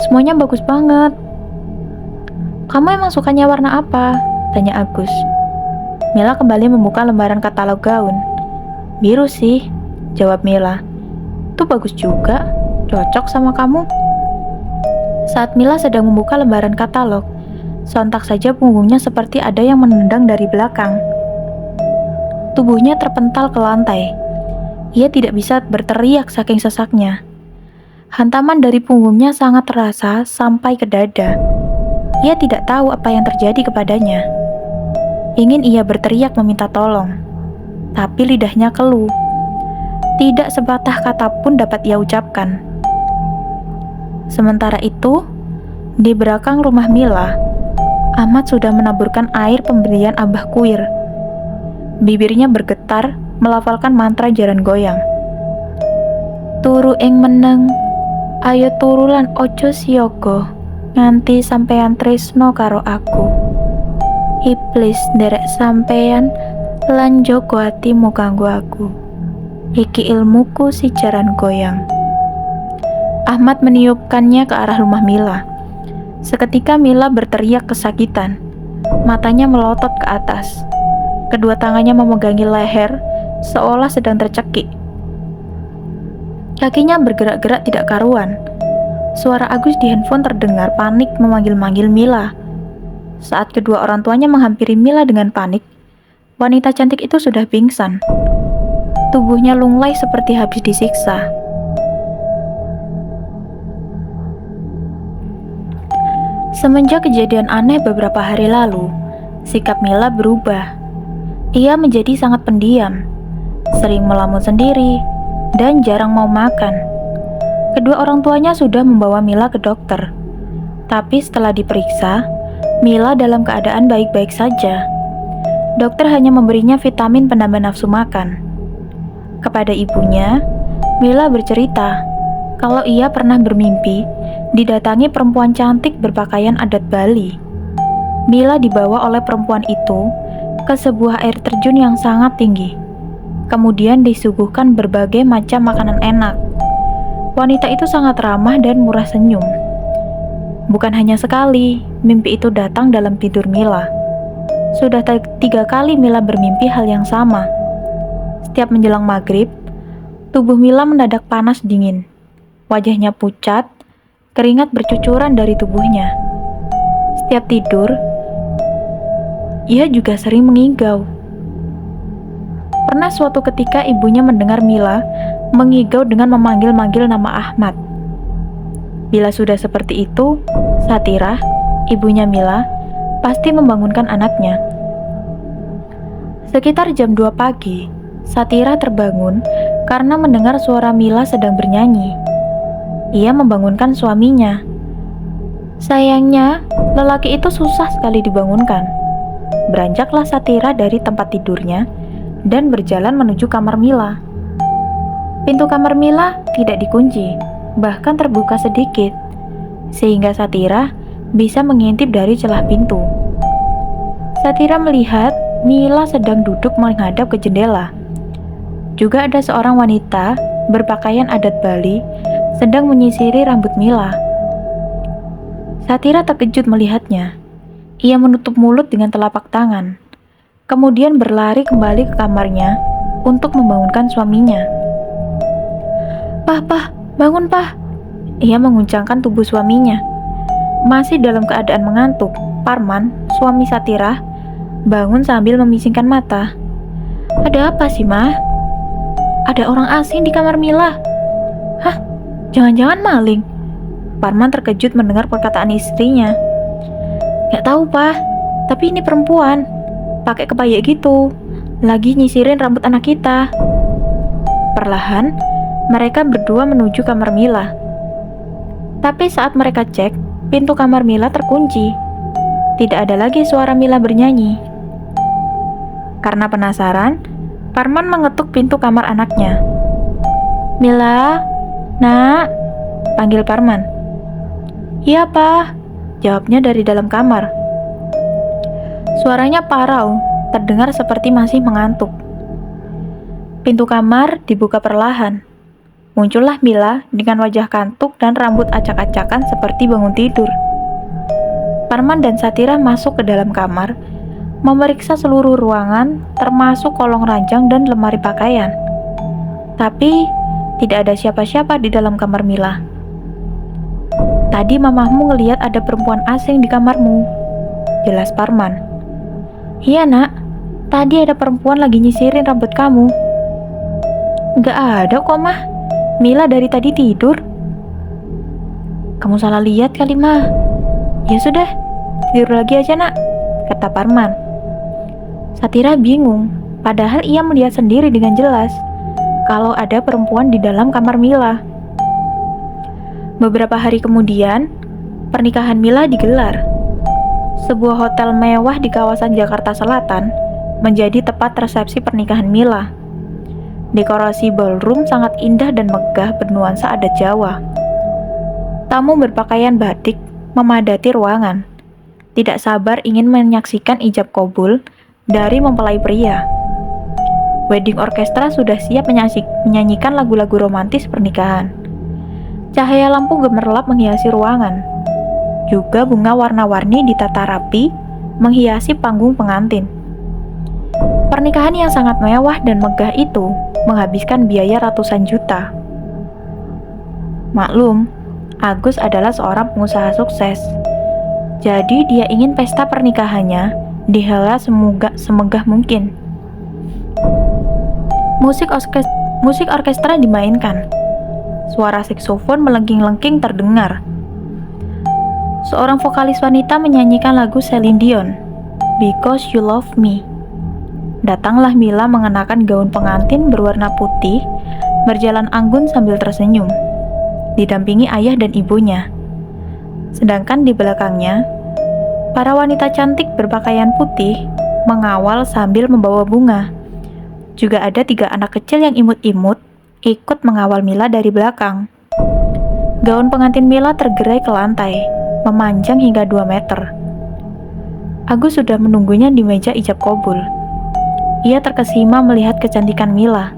Semuanya bagus banget." "Kamu emang sukanya warna apa?" tanya Agus. Mila kembali membuka lembaran katalog gaun. "Biru sih," jawab Mila. "Itu bagus juga, cocok sama kamu." Saat Mila sedang membuka lembaran katalog, sontak saja punggungnya seperti ada yang menendang dari belakang. Tubuhnya terpental ke lantai. Ia tidak bisa berteriak saking sesaknya. Hantaman dari punggungnya sangat terasa sampai ke dada. Ia tidak tahu apa yang terjadi kepadanya. Ingin ia berteriak meminta tolong, tapi lidahnya keluh. Tidak sepatah kata pun dapat ia ucapkan. Sementara itu, di belakang rumah Mila, Ahmad sudah menaburkan air pemberian Abah Kuir. Bibirnya bergetar melafalkan mantra jaran goyang. "Turu ing meneng, ayo turu lan ojo siyogo, nganti sampeyan tresno karo aku. Iblis nderek sampeyan lan jogo atimu kanggo aku. Iki ilmuku si jaran goyang." Ahmad meniupkannya ke arah rumah Mila. Seketika Mila berteriak kesakitan. Matanya melotot ke atas. Kedua tangannya memegangi leher, seolah sedang tercekik. Kakinya bergerak-gerak tidak karuan. Suara Agus di handphone terdengar panik memanggil-manggil Mila. Saat kedua orang tuanya menghampiri Mila dengan panik, wanita cantik itu sudah pingsan. Tubuhnya lunglai seperti habis disiksa. Semenjak kejadian aneh beberapa hari lalu, sikap Mila berubah. Ia menjadi sangat pendiam, sering melamun sendiri, dan jarang mau makan. Kedua orang tuanya sudah membawa Mila ke dokter. Tapi setelah diperiksa, Mila dalam keadaan baik-baik saja. Dokter hanya memberinya vitamin penambah nafsu makan. Kepada ibunya, Mila bercerita kalau ia pernah bermimpi didatangi perempuan cantik berpakaian adat Bali. Mila dibawa oleh perempuan itu ke sebuah air terjun yang sangat tinggi. Kemudian disuguhkan berbagai macam makanan enak. Wanita itu sangat ramah dan murah senyum. Bukan hanya sekali, mimpi itu datang dalam tidur Mila. Sudah 3 kali Mila bermimpi hal yang sama. Setiap menjelang maghrib, tubuh Mila mendadak panas dingin. Wajahnya pucat, keringat bercucuran dari tubuhnya. Setiap tidur, ia juga sering mengigau. Pernah suatu ketika ibunya mendengar Mila mengigau dengan memanggil-manggil nama Ahmad. Bila sudah seperti itu, Satirah, ibunya Mila, pasti membangunkan anaknya. Sekitar jam 2 pagi, Satirah terbangun karena mendengar suara Mila sedang bernyanyi. Ia membangunkan suaminya. Sayangnya, lelaki itu susah sekali dibangunkan. Beranjaklah Satirah dari tempat tidurnya dan berjalan menuju kamar Mila. Pintu kamar Mila tidak dikunci, bahkan terbuka sedikit, sehingga Satirah bisa mengintip dari celah pintu. Satirah melihat Mila sedang duduk menghadap ke jendela. Juga ada seorang wanita berpakaian adat Bali sedang menyisiri rambut Mila. Satirah terkejut melihatnya. Ia menutup mulut dengan telapak tangan, kemudian berlari kembali ke kamarnya untuk membangunkan suaminya. Pah, bangun pah!" Ia menguncangkan tubuh suaminya. Masih dalam keadaan mengantuk, Parman, suami Satirah, bangun sambil memisingkan mata. "Ada apa sih, Mah? Ada orang asing di kamar Mila." "Hah? Jangan-jangan maling?" Parman terkejut mendengar perkataan istrinya. "Gak tahu, Pak. Tapi ini perempuan. Pakai kebaya gitu. Lagi nyisirin rambut anak kita." Perlahan, mereka berdua menuju kamar Mila. Tapi saat mereka cek, pintu kamar Mila terkunci. Tidak ada lagi suara Mila bernyanyi. Karena penasaran, Parman mengetuk pintu kamar anaknya. "Mila, nak," panggil Parman. "Iya, Pak," jawabnya dari dalam kamar. Suaranya parau, terdengar seperti masih mengantuk. Pintu kamar dibuka perlahan. Muncullah Mila dengan wajah kantuk dan rambut acak-acakan seperti bangun tidur. Parman dan Satira masuk ke dalam kamar, memeriksa seluruh ruangan, termasuk kolong ranjang dan lemari pakaian. Tapi, tidak ada siapa-siapa di dalam kamar Mila. "Tadi mamahmu ngeliat ada perempuan asing di kamarmu," jelas Parman. "Iya, nak. Tadi ada perempuan lagi nyisirin rambut kamu." "Nggak ada kok, Mah. Mila dari tadi tidur." "Kamu salah lihat kali, Mah." "Ya sudah, tidur lagi aja, nak," kata Parman. Satira bingung, padahal ia melihat sendiri dengan jelas kalau ada perempuan di dalam kamar Mila. Beberapa hari kemudian, pernikahan Mila digelar. Sebuah hotel mewah di kawasan Jakarta Selatan menjadi tempat resepsi pernikahan Mila. Dekorasi ballroom sangat indah dan megah bernuansa adat Jawa. Tamu berpakaian batik memadati ruangan. Tidak sabar ingin menyaksikan ijab kabul dari mempelai pria. Wedding orchestra sudah siap menyanyikan lagu-lagu romantis pernikahan. Cahaya lampu gemerlap menghiasi ruangan. Juga bunga warna-warni ditata rapi menghiasi panggung pengantin. Pernikahan yang sangat mewah dan megah itu menghabiskan biaya ratusan juta. Maklum, Agus adalah seorang pengusaha sukses. Jadi dia ingin pesta pernikahannya dihelat semegah mungkin. Musik orkestra dimainkan. Suara saksofon melengking-lengking terdengar. Seorang vokalis wanita menyanyikan lagu Celine Dion, "Because You Love Me." Datanglah Mila mengenakan gaun pengantin berwarna putih, berjalan anggun sambil tersenyum, didampingi ayah dan ibunya. Sedangkan di belakangnya, para wanita cantik berpakaian putih mengawal sambil membawa bunga. Juga ada 3 anak kecil yang imut-imut ikut mengawal Mila dari belakang. Gaun pengantin Mila tergerai ke lantai, memanjang hingga 2 meter. Agus sudah menunggunya di meja ijab kabul. Ia terkesima melihat kecantikan Mila.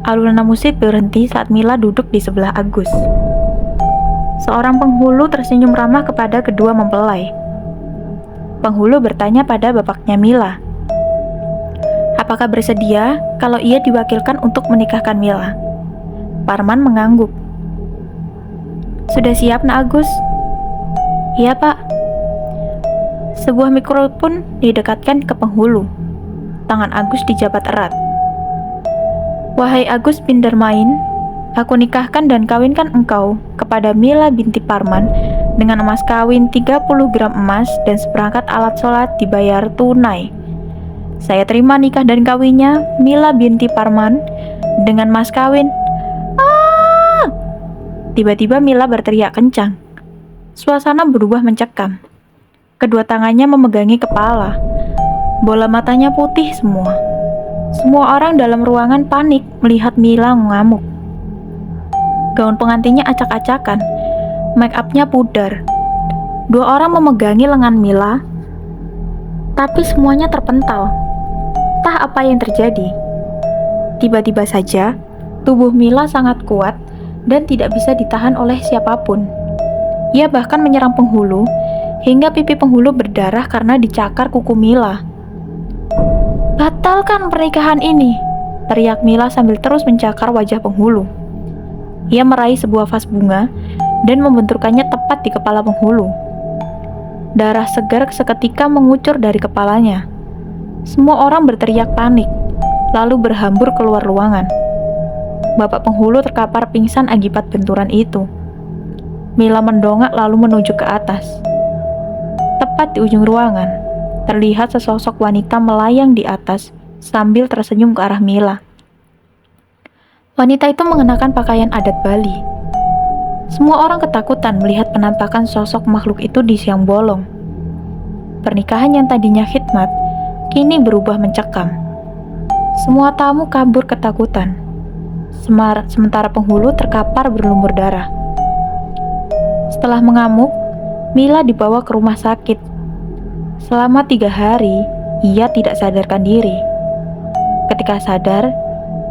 Alunan musik berhenti saat Mila duduk di sebelah Agus. Seorang penghulu tersenyum ramah kepada kedua mempelai. Penghulu bertanya pada bapaknya Mila, apakah bersedia kalau ia diwakilkan untuk menikahkan Mila? Parman mengangguk. "Sudah siap, nak Agus?" "Iya, Pak." Sebuah mikrofon didekatkan ke penghulu. Tangan Agus dijabat erat. "Wahai Agus bin Darmain, aku nikahkan dan kawinkan engkau kepada Mila binti Parman dengan mas kawin 30 gram emas dan seperangkat alat sholat dibayar tunai. Saya terima nikah dan kawinnya Mila binti Parman dengan mas kawin." "Ah!" Tiba-tiba Mila berteriak kencang. Suasana berubah mencekam. Kedua tangannya memegangi kepala. Bola matanya putih semua. Semua orang dalam ruangan panik melihat Mila mengamuk. Gaun pengantinnya acak-acakan, make up-nya pudar. 2 orang memegangi lengan Mila, tapi semuanya terpental. Entah apa yang terjadi. Tiba-tiba saja, tubuh Mila sangat kuat dan tidak bisa ditahan oleh siapapun. Ia bahkan menyerang penghulu, hingga pipi penghulu berdarah karena dicakar kuku Mila. "Batalkan pernikahan ini!" teriak Mila sambil terus mencakar wajah penghulu. Ia meraih sebuah vas bunga dan membenturkannya tepat di kepala penghulu. Darah segar seketika mengucur dari kepalanya. Semua orang berteriak panik, lalu berhambur keluar ruangan. Bapak penghulu terkapar pingsan akibat benturan itu. Mila mendongak lalu menuju ke atas. Tepat di ujung ruangan, terlihat sesosok wanita melayang di atas sambil tersenyum ke arah Mila. Wanita itu mengenakan pakaian adat Bali. Semua orang ketakutan melihat penampakan sosok makhluk itu di siang bolong. Pernikahan yang tadinya khidmat, kini berubah mencekam. Semua tamu kabur ketakutan. Sementara penghulu terkapar berlumur darah. Setelah mengamuk, Mila dibawa ke rumah sakit. Selama 3 hari, ia tidak sadarkan diri. Ketika sadar,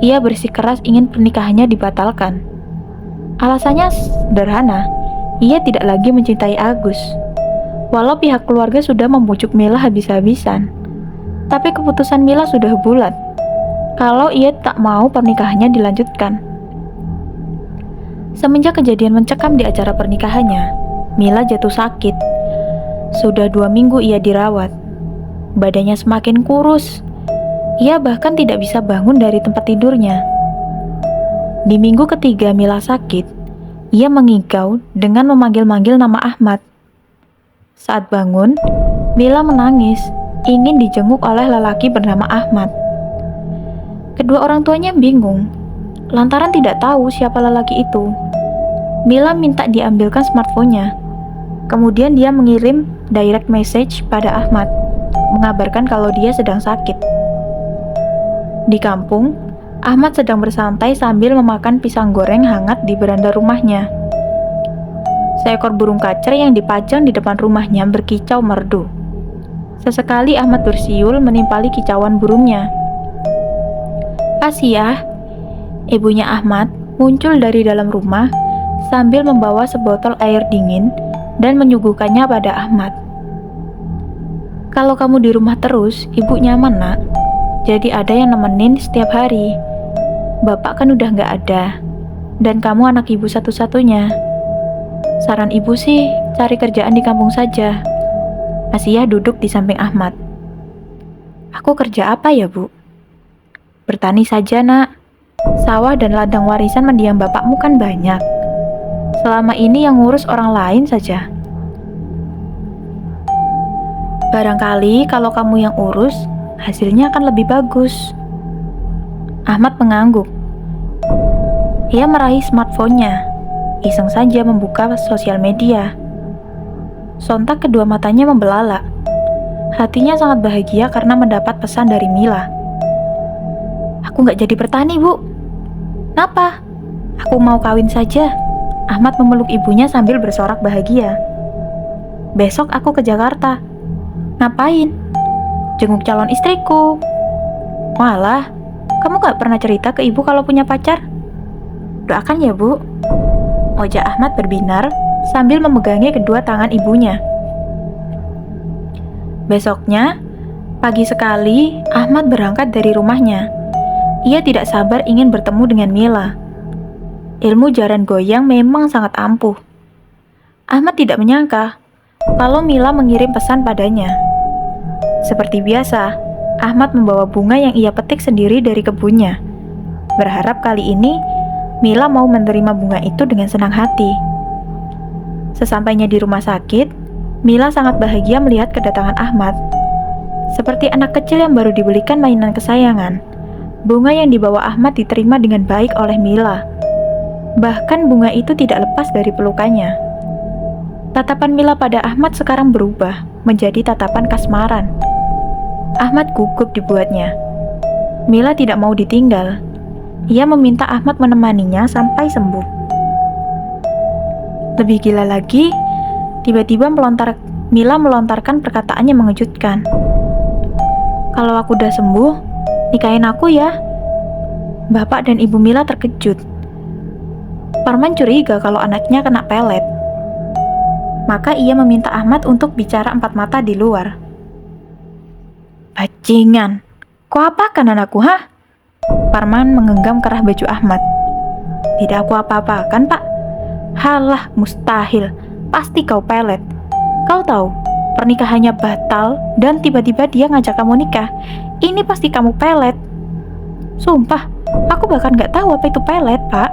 ia bersikeras ingin pernikahannya dibatalkan. Alasannya sederhana, ia tidak lagi mencintai Agus. Walau pihak keluarga sudah membujuk Mila habis-habisan, tapi keputusan Mila sudah bulat kalau ia tak mau pernikahannya dilanjutkan. Semenjak kejadian mencekam di acara pernikahannya, Mila jatuh sakit. Sudah 2 minggu ia dirawat. Badannya semakin kurus. Ia bahkan tidak bisa bangun dari tempat tidurnya. Di minggu ketiga Mila sakit, ia mengigau dengan memanggil-manggil nama Ahmad. Saat bangun, Mila menangis, ingin dijenguk oleh lelaki bernama Ahmad. Kedua orang tuanya bingung, lantaran tidak tahu siapa lelaki itu. Mila minta diambilkan smartphone-nya. Kemudian dia mengirim direct message pada Ahmad, mengabarkan kalau dia sedang sakit. Di kampung, Ahmad sedang bersantai sambil memakan pisang goreng hangat di beranda rumahnya. Seekor burung kacer yang dipajang di depan rumahnya berkicau merdu. Sesekali Ahmad bersiul menimpali kicauan burungnya. Asiah, ibunya Ahmad, muncul dari dalam rumah sambil membawa sebotol air dingin dan menyuguhkannya pada Ahmad. Kalau kamu di rumah terus, ibu nyaman nak. Jadi ada yang nemenin setiap hari. Bapak kan udah nggak ada, dan kamu anak ibu satu-satunya. Saran ibu sih, cari kerjaan di kampung saja. Asiah duduk di samping Ahmad. Aku kerja apa ya, Bu? Bertani saja, nak. Sawah dan ladang warisan mendiang bapakmu kan banyak. Selama ini yang ngurus orang lain saja. Barangkali kalau kamu yang urus, hasilnya akan lebih bagus. Ahmad mengangguk. Ia meraih smartphone-nya, iseng saja membuka sosial media. Sontak kedua matanya membelalak. Hatinya sangat bahagia karena mendapat pesan dari Mila. Aku nggak jadi bertani, Bu. Kenapa? Aku mau kawin saja. Ahmad memeluk ibunya sambil bersorak bahagia. Besok aku ke Jakarta. Ngapain? Jenguk calon istriku. Walah, kamu gak pernah cerita ke ibu kalau punya pacar? Doakan ya, Bu. Wajah Ahmad berbinar sambil memegangi kedua tangan ibunya. Besoknya, pagi sekali, Ahmad berangkat dari rumahnya. Ia tidak sabar ingin bertemu dengan Mila. Ilmu jaran goyang memang sangat ampuh. Ahmad tidak menyangka kalau Mila mengirim pesan padanya. Seperti biasa, Ahmad membawa bunga yang ia petik sendiri dari kebunnya. Berharap kali ini Mila mau menerima bunga itu dengan senang hati. Sesampainya di rumah sakit, Mila sangat bahagia melihat kedatangan Ahmad. Seperti anak kecil yang baru dibelikan mainan kesayangan, bunga yang dibawa Ahmad diterima dengan baik oleh Mila. Bahkan bunga itu tidak lepas dari pelukannya. Tatapan Mila pada Ahmad sekarang berubah menjadi tatapan kasmaran. Ahmad gugup dibuatnya. Mila tidak mau ditinggal. Ia meminta Ahmad menemaninya sampai sembuh. Lebih gila lagi, tiba-tiba Mila melontarkan perkataan yang mengejutkan. Kalau aku udah sembuh, nikahin aku ya. Bapak dan Ibu Mila terkejut. Parman curiga kalau anaknya kena pelet. Maka ia meminta Ahmad untuk bicara empat mata di luar. Bajingan, kau apakan anakku, hah? Parman menggenggam kerah baju Ahmad. Tidak aku apa-apakan, Pak. Halah, mustahil. Pasti kau pelet. Kau tahu, pernikahannya batal dan tiba-tiba dia ngajak kamu nikah. Ini pasti kamu pelet. Sumpah, aku bahkan gak tahu apa itu pelet, Pak.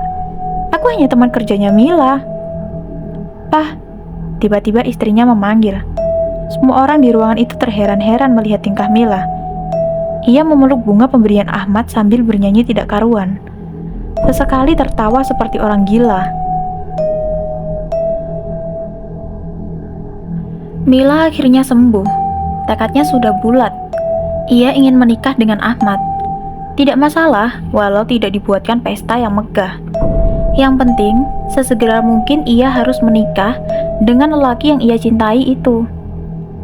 Aku hanya teman kerjanya Mila. Pak, tiba-tiba istrinya memanggil. Semua orang di ruangan itu terheran-heran melihat tingkah Mila. Ia memeluk bunga pemberian Ahmad sambil bernyanyi tidak karuan. Sesekali tertawa seperti orang gila. Mila akhirnya sembuh. Tekadnya sudah bulat. Ia ingin menikah dengan Ahmad. Tidak masalah walau tidak dibuatkan pesta yang megah. Yang penting, sesegera mungkin ia harus menikah dengan lelaki yang ia cintai itu.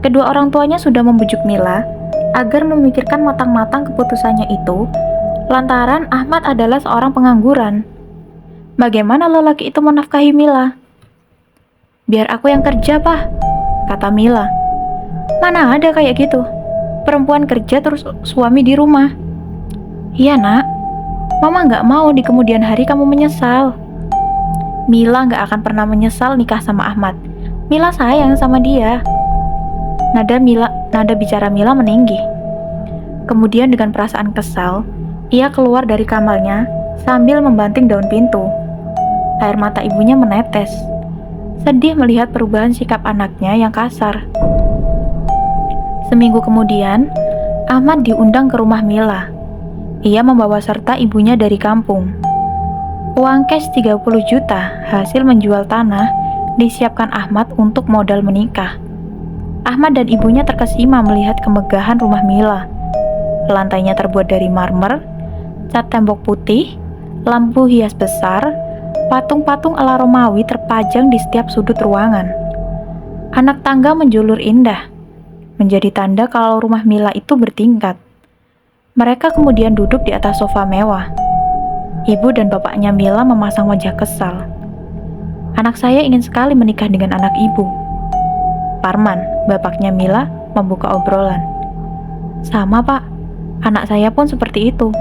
Kedua orang tuanya sudah membujuk Mila agar memikirkan matang-matang keputusannya itu, lantaran Ahmad adalah seorang pengangguran. Bagaimana lelaki itu menafkahi Mila? "Biar aku yang kerja, Pak," kata Mila. "Mana ada kayak gitu. Perempuan kerja terus suami di rumah." "Iya, Nak. Mama nggak mau di kemudian hari kamu menyesal." Mila nggak akan pernah menyesal nikah sama Ahmad. Mila sayang sama dia. Nada bicara Mila meninggi. Kemudian dengan perasaan kesal, ia keluar dari kamarnya sambil membanting daun pintu. Air mata ibunya menetes. Sedih melihat perubahan sikap anaknya yang kasar. Seminggu kemudian, Ahmad diundang ke rumah Mila. Ia membawa serta ibunya dari kampung. Uang cash 30 juta hasil menjual tanah disiapkan Ahmad untuk modal menikah. Ahmad dan ibunya terkesima melihat kemegahan rumah Mila. Lantainya terbuat dari marmer, cat tembok putih, lampu hias besar, patung-patung ala Romawi terpajang di setiap sudut ruangan. Anak tangga menjulur indah, menjadi tanda kalau rumah Mila itu bertingkat. Mereka kemudian duduk di atas sofa mewah. Ibu dan bapaknya Mila memasang wajah kesal. "Anak saya ingin sekali menikah dengan anak ibu." Parman, bapaknya Mila, membuka obrolan. "Sama, Pak. Anak saya pun seperti itu."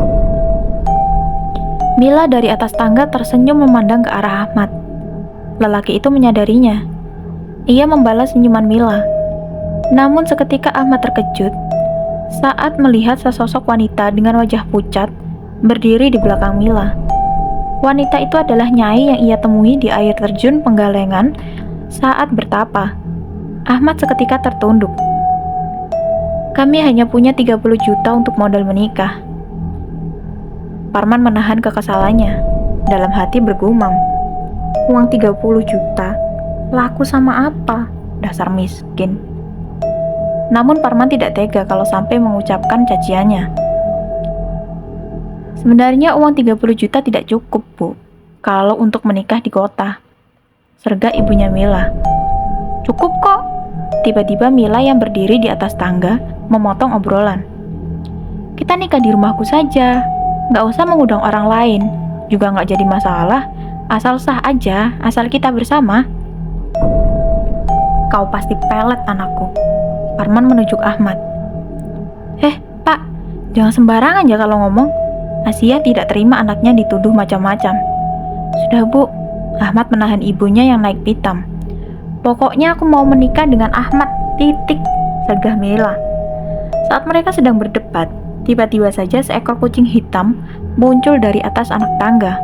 Mila dari atas tangga tersenyum memandang ke arah Ahmad. Lelaki itu menyadarinya. Ia membalas senyuman Mila. Namun seketika Ahmad terkejut saat melihat sesosok wanita dengan wajah pucat berdiri di belakang Mila. Wanita itu adalah Nyai yang ia temui di air terjun Penggalengan saat bertapa. Ahmad seketika tertunduk. "Kami hanya punya 30 juta untuk modal menikah." Parman menahan kekesalannya. Dalam hati bergumam, "Uang 30 juta? Laku sama apa? Dasar miskin." Namun Parman tidak tega kalau sampai mengucapkan caciannya. "Sebenarnya uang 30 juta tidak cukup, Bu, kalau untuk menikah di kota," serga ibunya Mila. "Cukup kok." Tiba-tiba Mila yang berdiri di atas tangga memotong obrolan. "Kita nikah di rumahku saja. Nggak usah mengundang orang lain. Juga nggak jadi masalah. Asal sah aja, asal kita bersama." "Kau pasti pelet anakku." Parman menunjuk Ahmad. Pak, jangan sembarangan ya kalau ngomong." Asia tidak terima anaknya dituduh macam-macam. "Sudah, Bu." Ahmad menahan ibunya yang naik pitam. "Pokoknya aku mau menikah dengan Ahmad, titik," sergah Mila. Saat mereka sedang berdebat, tiba-tiba saja seekor kucing hitam muncul dari atas anak tangga.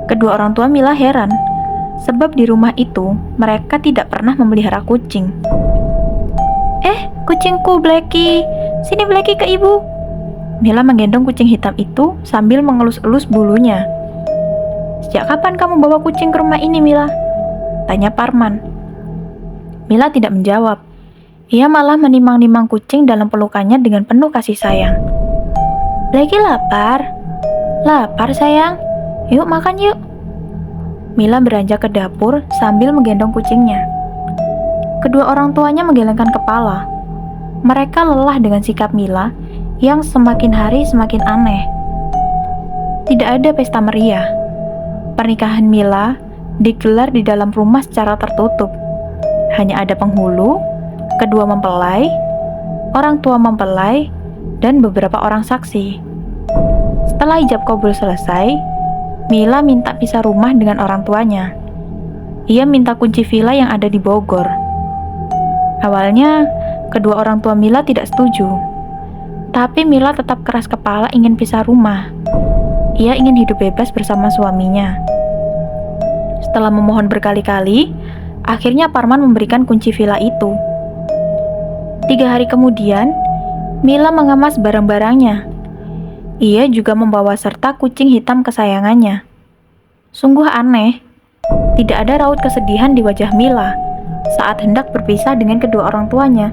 Kedua orang tua Mila heran, sebab di rumah itu mereka tidak pernah memelihara kucing. Kucingku Blacky, sini Blacky ke ibu." Mila menggendong kucing hitam itu sambil mengelus-elus bulunya. "Sejak kapan kamu bawa kucing ke rumah ini, Mila?" tanya Parman. Mila tidak menjawab. Ia malah menimang-nimang kucing dalam pelukannya dengan penuh kasih sayang. "Blacky lapar?" "Lapar, sayang. Yuk makan yuk." Mila beranjak ke dapur sambil menggendong kucingnya. Kedua orang tuanya menggelengkan kepala. Mereka lelah dengan sikap Mila yang semakin hari semakin aneh. Tidak ada pesta meriah. Pernikahan Mila digelar di dalam rumah secara tertutup. Hanya ada penghulu, kedua mempelai, orang tua mempelai, dan beberapa orang saksi. Setelah ijab kabul selesai, Mila minta pisah rumah dengan orang tuanya. Ia minta kunci villa yang ada di Bogor. Awalnya, kedua orang tua Mila tidak setuju. Tapi Mila tetap keras kepala ingin pisah rumah. Ia ingin hidup bebas bersama suaminya. Setelah memohon berkali-kali, akhirnya Parman memberikan kunci villa itu. 3 hari kemudian, Mila mengemas barang-barangnya. Ia juga membawa serta kucing hitam kesayangannya. Sungguh aneh, tidak ada raut kesedihan di wajah Mila. saat hendak berpisah dengan kedua orang tuanya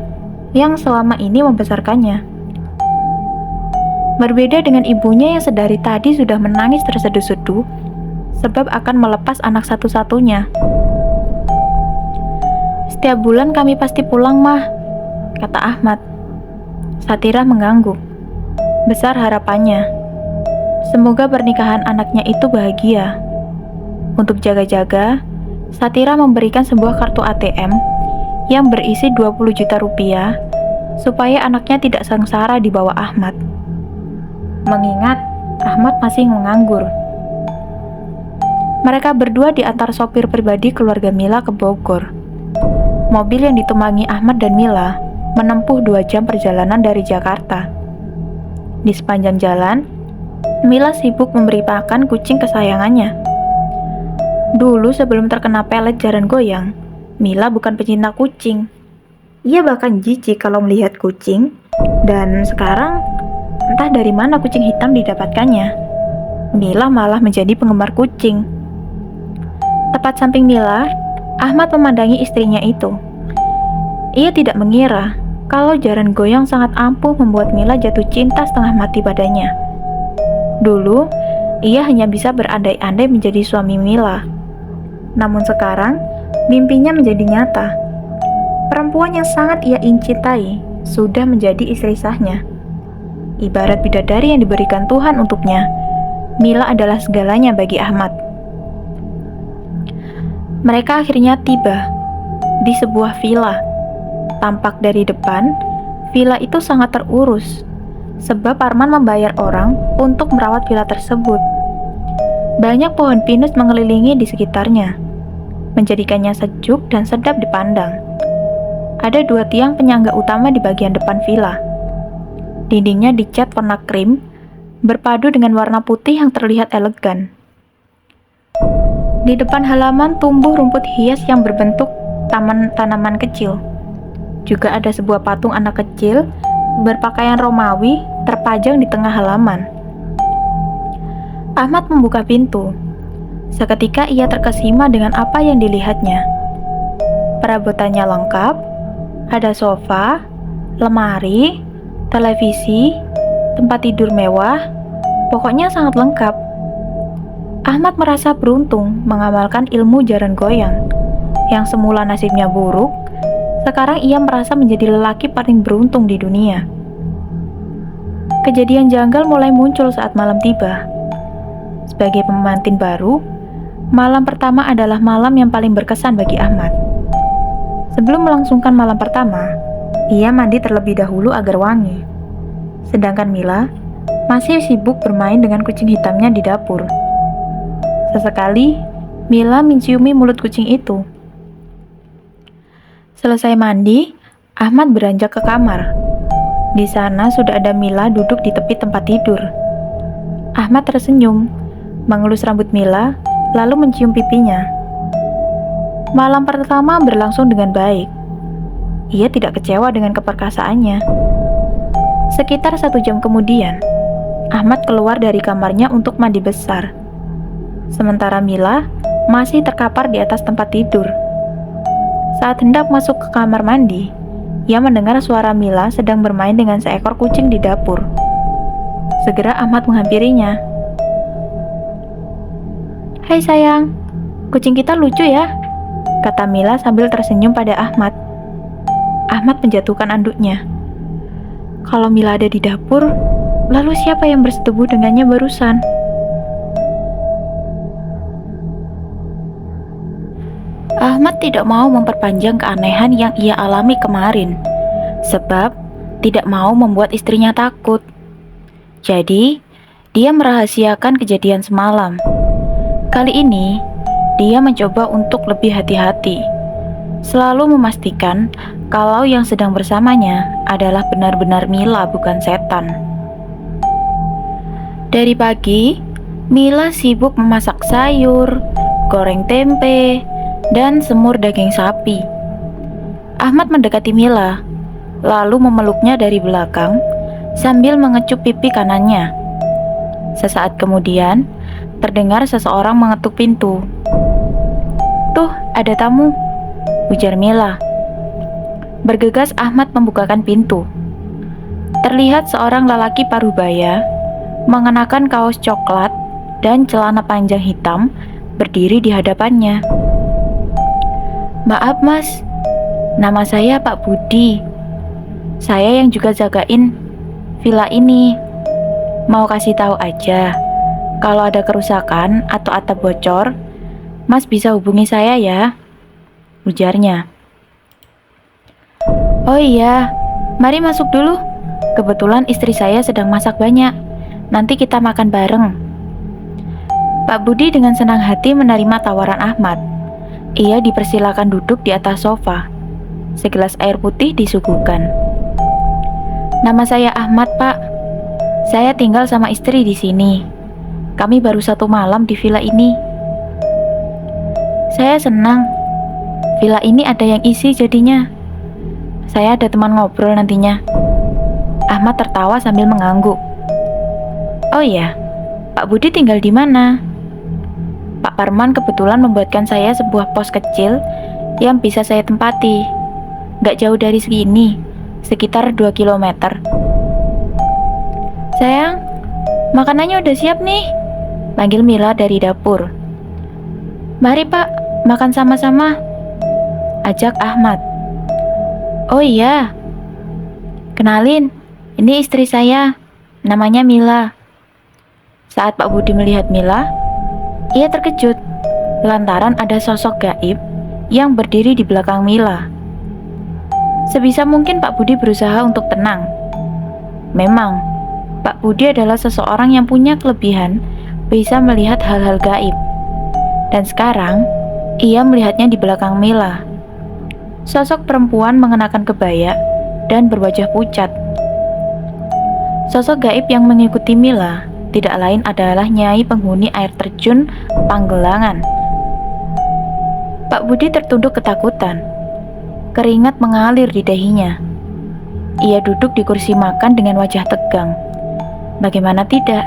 yang selama ini membesarkannya. Berbeda dengan ibunya yang sedari tadi sudah menangis terseduh-seduh sebab akan melepas anak satu-satunya. "Setiap bulan kami pasti pulang, Mah," kata Ahmad. Satirah mengangguk. Besar harapannya. Semoga pernikahan anaknya itu bahagia. Untuk jaga-jaga, Satirah memberikan sebuah kartu ATM yang berisi 20 juta rupiah supaya anaknya tidak sengsara di bawah Ahmad. Mengingat Ahmad masih menganggur. Mereka berdua diantar sopir pribadi keluarga Mila ke Bogor. Mobil yang ditumpangi Ahmad dan Mila menempuh 2 jam perjalanan dari Jakarta. Di sepanjang jalan, Mila sibuk memberi pakan kucing kesayangannya. Dulu sebelum terkena pelet jaran goyang, Mila bukan pecinta kucing. Ia bahkan jijik kalau melihat kucing, dan sekarang entah dari mana kucing hitam didapatkannya. Mila malah menjadi penggemar kucing. Tepat samping Mila, Ahmad memandangi istrinya itu. Ia tidak mengira kalau jaran goyang sangat ampuh membuat Mila jatuh cinta setengah mati padanya. Dulu, ia hanya bisa berandai-andai menjadi suami Mila. Namun sekarang, mimpinya menjadi nyata. Perempuan yang sangat ia cintai sudah menjadi istri sahnya. Ibarat bidadari yang diberikan Tuhan untuknya, Mila adalah segalanya bagi Ahmad. Mereka akhirnya tiba di sebuah villa. Tampak dari depan, villa itu sangat terurus, sebab Arman membayar orang untuk merawat villa tersebut. Banyak pohon pinus mengelilingi di sekitarnya, menjadikannya sejuk dan sedap dipandang. Ada 2 tiang penyangga utama di bagian depan villa. Dindingnya dicat warna krim, berpadu dengan warna putih yang terlihat elegan. Di depan halaman tumbuh rumput hias yang berbentuk taman tanaman kecil. Juga ada sebuah patung anak kecil berpakaian Romawi terpajang di tengah halaman. Ahmad membuka pintu. Seketika ia terkesima dengan apa yang dilihatnya. Perabotannya lengkap, ada sofa, lemari, televisi, tempat tidur mewah, pokoknya sangat lengkap. Ahmad merasa beruntung mengamalkan ilmu jaran goyang. Yang semula nasibnya buruk, sekarang ia merasa menjadi lelaki paling beruntung di dunia. Kejadian janggal mulai muncul saat malam tiba. Sebagai pengantin baru, malam pertama adalah malam yang paling berkesan bagi Ahmad. Sebelum melangsungkan malam pertama, ia mandi terlebih dahulu agar wangi. Sedangkan Mila masih sibuk bermain dengan kucing hitamnya di dapur. Sesekali, Mila menciumi mulut kucing itu. Selesai mandi, Ahmad beranjak ke kamar. Di sana sudah ada Mila duduk di tepi tempat tidur. Ahmad tersenyum, mengelus rambut Mila, lalu mencium pipinya. Malam pertama berlangsung dengan baik. Ia tidak kecewa dengan keperkasaannya. Sekitar 1 jam kemudian, Ahmad keluar dari kamarnya untuk mandi besar. Sementara Mila masih terkapar di atas tempat tidur. Saat hendak masuk ke kamar mandi, ia mendengar suara Mila sedang bermain dengan seekor kucing di dapur. Segera Ahmad menghampirinya. "Hai sayang, kucing kita lucu ya," kata Mila sambil tersenyum pada Ahmad. Ahmad menjatuhkan anduknya. Kalau Mila ada di dapur, lalu siapa yang bersetubuh dengannya barusan? Ahmad tidak mau memperpanjang keanehan yang ia alami kemarin, sebab tidak mau membuat istrinya takut. Jadi, dia merahasiakan kejadian semalam. Kali ini, dia mencoba untuk lebih hati-hati, selalu memastikan kalau yang sedang bersamanya adalah benar-benar Mila, bukan setan. Dari pagi, Mila sibuk memasak sayur, goreng tempe, dan semur daging sapi. Ahmad mendekati Mila, lalu memeluknya dari belakang sambil mengecup pipi kanannya. Sesaat kemudian, terdengar seseorang mengetuk pintu. "Tuh, ada tamu," ujar Mila. Bergegas Ahmad membukakan pintu. Terlihat seorang lelaki parubaya mengenakan kaos coklat dan celana panjang hitam berdiri di hadapannya. Maaf mas, nama saya Pak Budi. Saya yang juga jagain villa ini. Mau kasih tahu aja, kalau ada kerusakan atau atap bocor, mas bisa hubungi saya ya, ujarnya. Oh iya, mari masuk dulu. Kebetulan istri saya sedang masak banyak. Nanti kita makan bareng. Pak Budi dengan senang hati menerima tawaran Ahmad. Ia dipersilakan duduk di atas sofa. Segelas air putih disuguhkan. Nama saya Ahmad, Pak. Saya tinggal sama istri di sini. Kami baru 1 malam di villa ini. Saya senang. Villa ini ada yang isi jadinya. Saya ada teman ngobrol nantinya. Ahmad tertawa sambil mengangguk. Oh iya, Pak Budi tinggal di mana? Pak Parman kebetulan membuatkan saya sebuah pos kecil yang bisa saya tempati. Gak jauh dari sini, sekitar 2 kilometer. Sayang, makanannya udah siap nih, panggil Mila dari dapur. Mari Pak, makan sama-sama, ajak Ahmad. Oh iya, kenalin, ini istri saya, namanya Mila. Saat Pak Budi melihat Mila, ia terkejut lantaran ada sosok gaib yang berdiri di belakang Mila. Sebisa mungkin Pak Budi berusaha untuk tenang. Memang, Pak Budi adalah seseorang yang punya kelebihan bisa melihat hal-hal gaib. Dan sekarang, ia melihatnya di belakang Mila. Sosok perempuan mengenakan kebaya dan berwajah pucat. Sosok gaib yang mengikuti Mila tidak lain adalah Nyai penghuni air terjun Panggelangan. Pak Budi tertunduk ketakutan. Keringat mengalir di dahinya. Ia duduk di kursi makan dengan wajah tegang. Bagaimana tidak,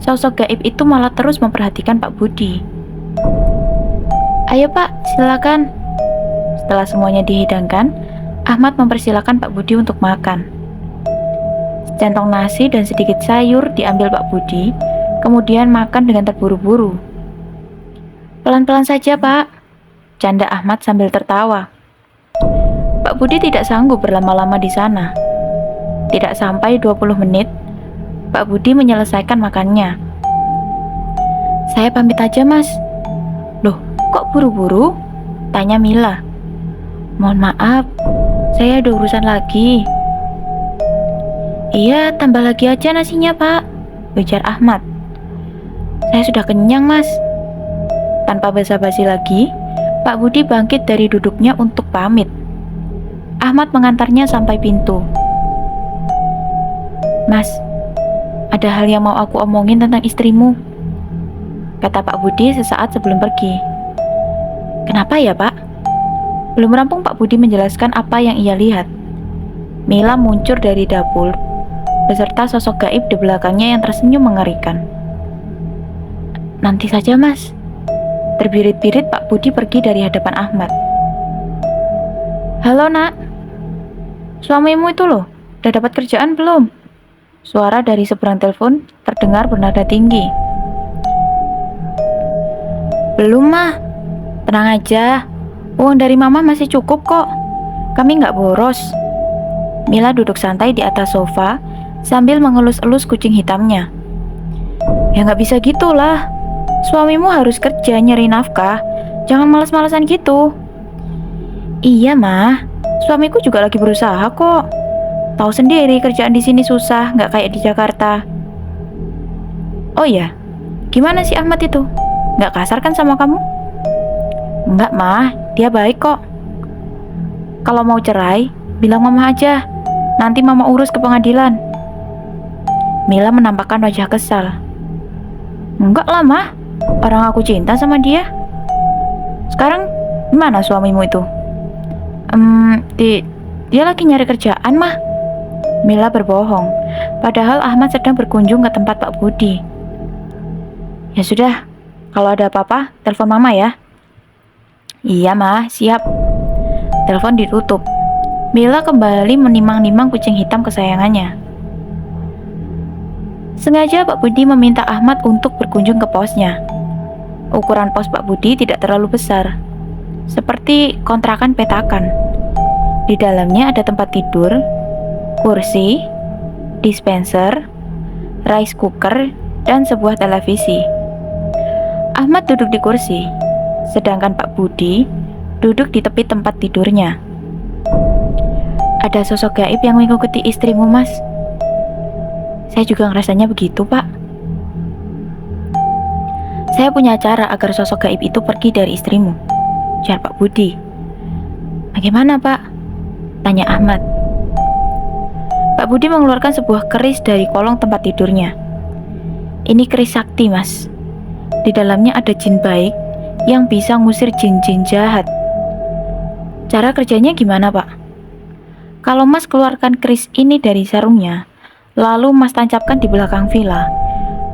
sosok gaib itu malah terus memperhatikan Pak Budi. Ayo Pak, silakan. Setelah semuanya dihidangkan, Ahmad mempersilakan Pak Budi untuk makan. Secentong nasi dan sedikit sayur diambil Pak Budi, kemudian makan dengan terburu-buru. Pelan-pelan saja Pak, canda Ahmad sambil tertawa. Pak Budi tidak sanggup berlama-lama di sana. Tidak sampai 20 menit, Pak Budi menyelesaikan makannya. Saya pamit aja mas. Loh, kok buru-buru? Tanya Mila. Mohon maaf, saya ada urusan lagi. Iya, tambah lagi aja nasinya pak, ujar Ahmad. Saya sudah kenyang mas. Tanpa basa-basi lagi, Pak Budi bangkit dari duduknya untuk pamit. Ahmad mengantarnya sampai pintu. Mas, ada hal yang mau aku omongin tentang istrimu, kata Pak Budi sesaat sebelum pergi. Kenapa ya pak? Belum rampung Pak Budi menjelaskan apa yang ia lihat. Mila muncul dari dapur beserta sosok gaib di belakangnya yang tersenyum mengerikan. Nanti saja mas. Terbirit-birit Pak Budi pergi dari hadapan Ahmad. Halo nak, suamimu itu loh, udah dapat kerjaan belum? Suara dari seberang telepon terdengar bernada tinggi. Belum mah, tenang aja, uang dari mama masih cukup kok, kami nggak boros. Mila duduk santai di atas sofa sambil mengelus-elus kucing hitamnya. Ya nggak bisa gitulah, suamimu harus kerja nyari nafkah, jangan malas-malasan gitu. Iya mah, suamiku juga lagi berusaha kok. Tahu sendiri kerjaan di sini susah, nggak kayak di Jakarta. Oh ya, gimana sih Ahmad itu? Nggak kasar kan sama kamu? Enggak mah, dia baik kok. Kalau mau cerai, bilang mama aja. Nanti mama urus ke pengadilan. Mila menampakkan wajah kesal. Enggak lah mah, orang aku cinta sama dia. Sekarang gimana suamimu itu? Dia lagi nyari kerjaan mah. Mila berbohong, padahal Ahmad sedang berkunjung ke tempat Pak Budi. Ya sudah, kalau ada apa-apa, telepon mama ya. Iya mah, siap. Telepon ditutup. Mila kembali menimang-nimang kucing hitam kesayangannya. Sengaja Pak Budi meminta Ahmad untuk berkunjung ke posnya. Ukuran pos Pak Budi tidak terlalu besar, seperti kontrakan petakan. Di dalamnya ada tempat tidur, kursi, dispenser, rice cooker, dan sebuah televisi. Ahmad duduk di kursi, sedangkan Pak Budi duduk di tepi tempat tidurnya. Ada sosok gaib yang mengikuti istrimu, Mas. Saya juga ngerasanya begitu, Pak. Saya punya cara agar sosok gaib itu pergi dari istrimu, ujar Pak Budi. Bagaimana, Pak? Tanya Ahmad. Pak Budi mengeluarkan sebuah keris dari kolong tempat tidurnya. Ini keris sakti, Mas. Di dalamnya ada jin baik yang bisa ngusir jin-jin jahat. Cara kerjanya gimana, Pak? Kalau Mas keluarkan keris ini dari sarungnya, lalu Mas tancapkan di belakang villa,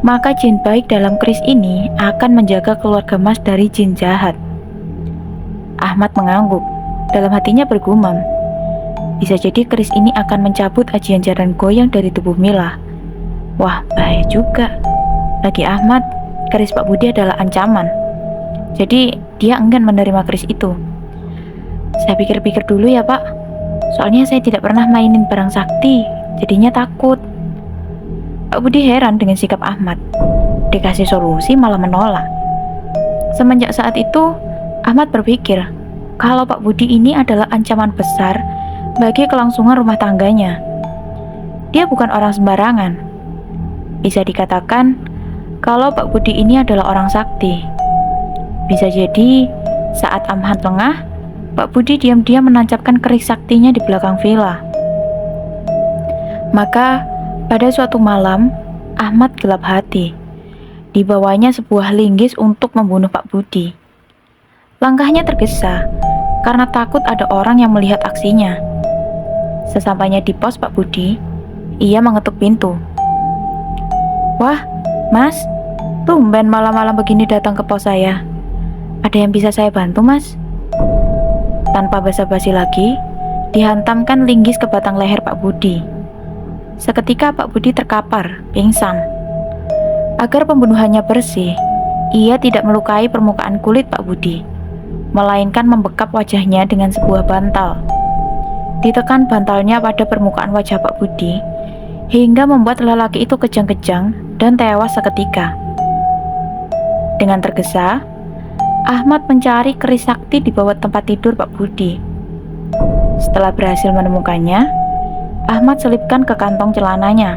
maka jin baik dalam keris ini akan menjaga keluarga Mas dari jin jahat. Ahmad mengangguk, dalam hatinya bergumam. Bisa jadi keris ini akan mencabut ajian jaran goyang dari tubuh Mila. Wah, bahaya juga. Bagi Ahmad, keris Pak Budi adalah ancaman. Jadi, dia enggan menerima keris itu. Saya pikir-pikir dulu ya, Pak. Soalnya saya tidak pernah mainin barang sakti, jadinya takut. Pak Budi heran dengan sikap Ahmad. Dikasih solusi malah menolak. Semenjak saat itu, Ahmad berpikir kalau Pak Budi ini adalah ancaman besar bagi kelangsungan rumah tangganya. Dia bukan orang sembarangan. Bisa dikatakan kalau Pak Budi ini adalah orang sakti. Bisa jadi saat Ahmad lengah, Pak Budi diam-diam menancapkan keris saktinya di belakang villa. Maka pada suatu malam, Ahmad gelap hati. Dibawanya sebuah linggis untuk membunuh Pak Budi. Langkahnya tergesa karena takut ada orang yang melihat aksinya. Sesampainya di pos Pak Budi, ia mengetuk pintu. Wah, Mas, tumben malam-malam begini datang ke pos saya. Ada yang bisa saya bantu, Mas? Tanpa basa-basi lagi, dihantamkan linggis ke batang leher Pak Budi. Seketika Pak Budi terkapar, pingsan. Agar pembunuhannya bersih, ia tidak melukai permukaan kulit Pak Budi, melainkan membekap wajahnya dengan sebuah bantal. Ditekan bantalnya pada permukaan wajah Pak Budi, hingga membuat lelaki itu kejang-kejang dan tewas seketika. Dengan tergesa, Ahmad mencari keris sakti di bawah tempat tidur Pak Budi. Setelah berhasil menemukannya, Ahmad selipkan ke kantong celananya.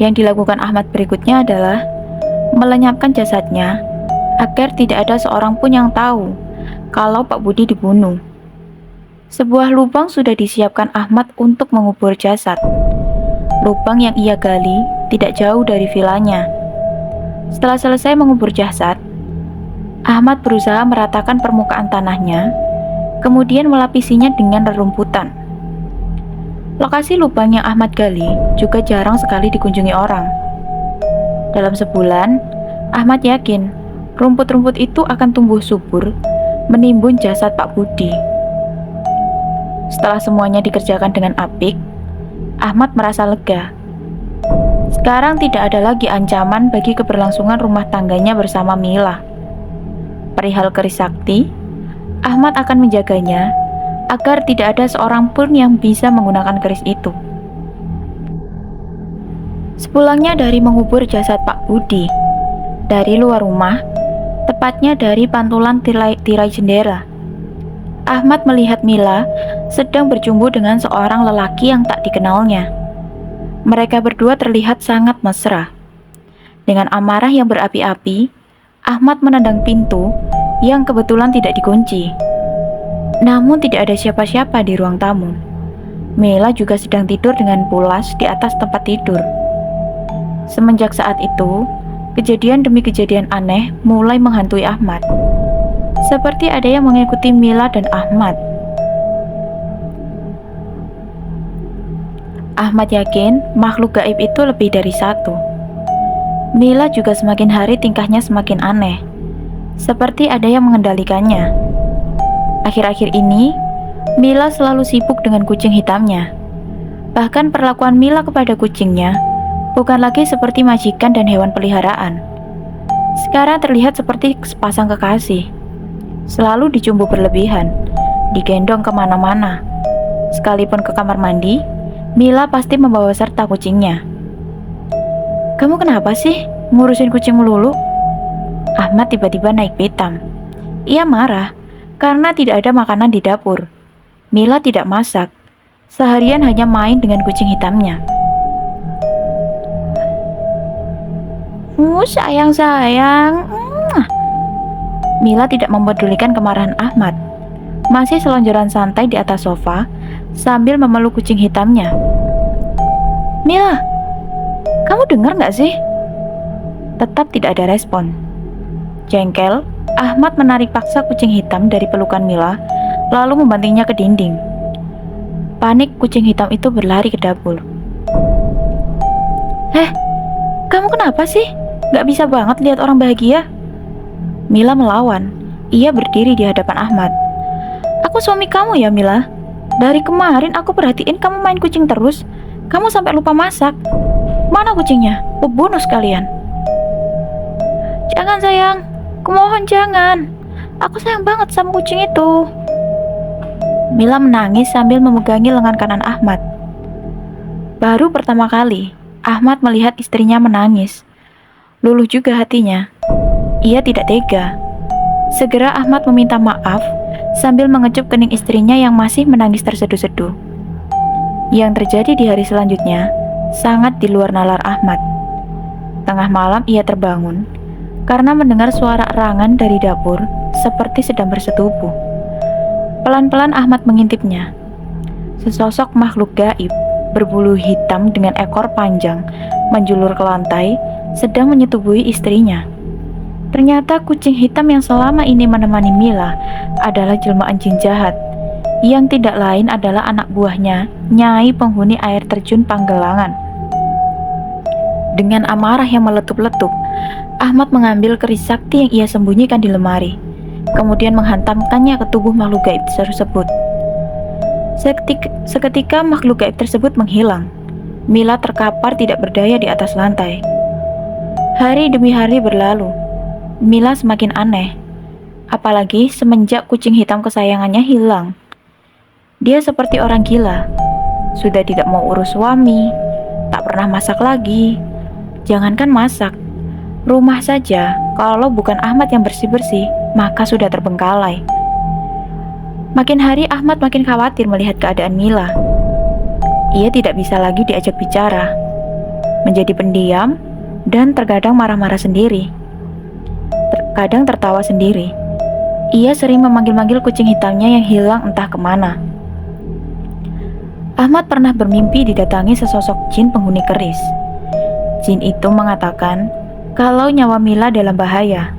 Yang dilakukan Ahmad berikutnya adalah melenyapkan jasadnya agar tidak ada seorang pun yang tahu kalau Pak Budi dibunuh. Sebuah lubang sudah disiapkan Ahmad untuk mengubur jasad. Lubang yang ia gali tidak jauh dari vilanya. Setelah selesai mengubur jasad, Ahmad berusaha meratakan permukaan tanahnya, kemudian melapisinya dengan rerumputan. Lokasi lubang yang Ahmad gali juga jarang sekali dikunjungi orang. Dalam sebulan, Ahmad yakin rumput-rumput itu akan tumbuh subur, menimbun jasad Pak Budi. Setelah semuanya dikerjakan dengan apik, Ahmad merasa lega. Sekarang tidak ada lagi ancaman bagi keberlangsungan rumah tangganya bersama Mila. Perihal keris sakti, Ahmad akan menjaganya agar tidak ada seorang pun yang bisa menggunakan keris itu. Sepulangnya dari mengubur jasad Pak Budi, dari luar rumah, tepatnya dari pantulan tirai jendela, Ahmad melihat Mila sedang berjumpa dengan seorang lelaki yang tak dikenalnya. Mereka berdua terlihat sangat mesra. Dengan amarah yang berapi-api, Ahmad menendang pintu yang kebetulan tidak dikunci. Namun tidak ada siapa-siapa di ruang tamu. Mila juga sedang tidur dengan pulas di atas tempat tidur. Semenjak saat itu, kejadian demi kejadian aneh mulai menghantui Ahmad. Seperti ada yang mengikuti Mila dan Ahmad. Ahmad yakin makhluk gaib itu lebih dari satu. Mila juga semakin hari tingkahnya semakin aneh, seperti ada yang mengendalikannya. Akhir-akhir ini, Mila selalu sibuk dengan kucing hitamnya. Bahkan perlakuan Mila kepada kucingnya bukan lagi seperti majikan dan hewan peliharaan. Sekarang terlihat seperti sepasang kekasih. Selalu dicumbu berlebihan, digendong kemana-mana. Sekalipun ke kamar mandi, Mila pasti membawa serta kucingnya. "Kamu kenapa sih ngurusin kucing melulu?" Ahmad tiba-tiba naik pitam. Ia marah karena tidak ada makanan di dapur. Mila tidak masak. Seharian hanya main dengan kucing hitamnya. Sayang. Mila tidak mempedulikan kemarahan Ahmad. Masih selonjoran santai di atas sofa sambil memeluk kucing hitamnya. "Mila, kamu dengar nggak sih?" Tetap tidak ada respon. Jengkel, Ahmad menarik paksa kucing hitam dari pelukan Mila, lalu membantingnya ke dinding. Panik, kucing hitam itu berlari ke dapur. Kamu kenapa sih? Gak bisa banget lihat orang bahagia." Mila melawan. Ia berdiri di hadapan Ahmad. "Aku suami kamu ya, Mila. Dari kemarin aku perhatiin kamu main kucing terus. Kamu sampai lupa masak. Mana kucingnya? Aku bunuh sekalian." "Jangan sayang, kumohon jangan. Aku sayang banget sama kucing itu." Mila menangis sambil memegangi lengan kanan Ahmad. Baru pertama kali Ahmad melihat istrinya menangis. Luluh juga hatinya. Ia tidak tega. Segera Ahmad meminta maaf sambil mengecup kening istrinya yang masih menangis terseduh-seduh. Yang terjadi di hari selanjutnya sangat di luar nalar Ahmad. Tengah malam ia terbangun karena mendengar suara erangan dari dapur seperti sedang bersetubuh. Pelan-pelan Ahmad mengintipnya. Sesosok makhluk gaib berbulu hitam dengan ekor panjang menjulur ke lantai sedang menyetubuhi istrinya. Ternyata kucing hitam yang selama ini menemani Mila adalah jelmaan jin jahat yang tidak lain adalah anak buahnya, Nyai penghuni air terjun Panggelangan. Dengan amarah yang meletup-letup, Ahmad mengambil keris sakti yang ia sembunyikan di lemari, kemudian menghantamkannya ke tubuh makhluk gaib tersebut. Seketika makhluk gaib tersebut menghilang. Mila terkapar tidak berdaya di atas lantai. Hari demi hari berlalu. Mila semakin aneh, apalagi semenjak kucing hitam kesayangannya hilang. Dia seperti orang gila, sudah tidak mau urus suami, tak pernah masak lagi. Jangankan masak, rumah saja kalau bukan Ahmad yang bersih-bersih, maka sudah terbengkalai. Makin hari Ahmad makin khawatir melihat keadaan Mila. Ia tidak bisa lagi diajak bicara, menjadi pendiam dan terkadang marah-marah sendiri. Terkadang tertawa sendiri. Ia sering memanggil-manggil kucing hitamnya yang hilang entah kemana. Ahmad pernah bermimpi didatangi sesosok jin penghuni keris. Jin itu mengatakan kalau nyawa Mila dalam bahaya.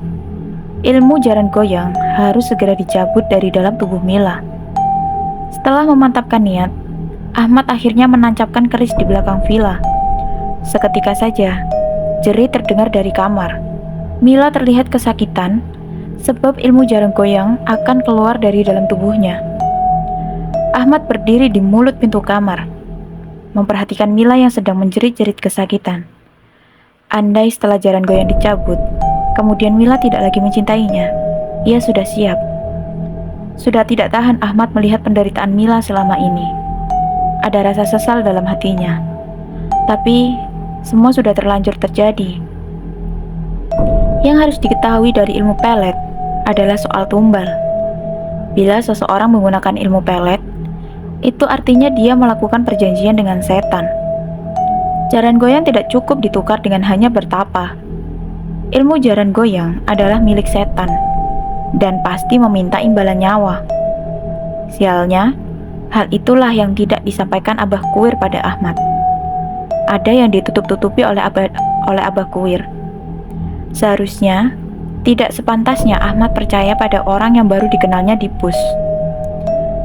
Ilmu jaran goyang harus segera dicabut dari dalam tubuh Mila. Setelah memantapkan niat, Ahmad akhirnya menancapkan keris di belakang villa. Seketika saja, jerit terdengar dari kamar. Mila terlihat kesakitan sebab ilmu jaran goyang akan keluar dari dalam tubuhnya. Ahmad berdiri di mulut pintu kamar, memperhatikan Mila yang sedang menjerit-jerit kesakitan. Andai setelah jaran goyang dicabut, kemudian Mila tidak lagi mencintainya, ia sudah siap. Sudah tidak tahan Ahmad melihat penderitaan Mila selama ini. Ada rasa sesal dalam hatinya. Tapi, semua sudah terlanjur terjadi. Yang harus diketahui dari ilmu pelet adalah soal tumbal. Bila seseorang menggunakan ilmu pelet, itu artinya dia melakukan perjanjian dengan setan. Jaran goyang tidak cukup ditukar dengan hanya bertapa. Ilmu jaran goyang adalah milik setan dan pasti meminta imbalan nyawa. Sialnya, hal itulah yang tidak disampaikan Abah Kuwir pada Ahmad. Ada yang ditutup-tutupi oleh Abah Kuwir. Seharusnya, tidak sepantasnya Ahmad percaya pada orang yang baru dikenalnya di pus.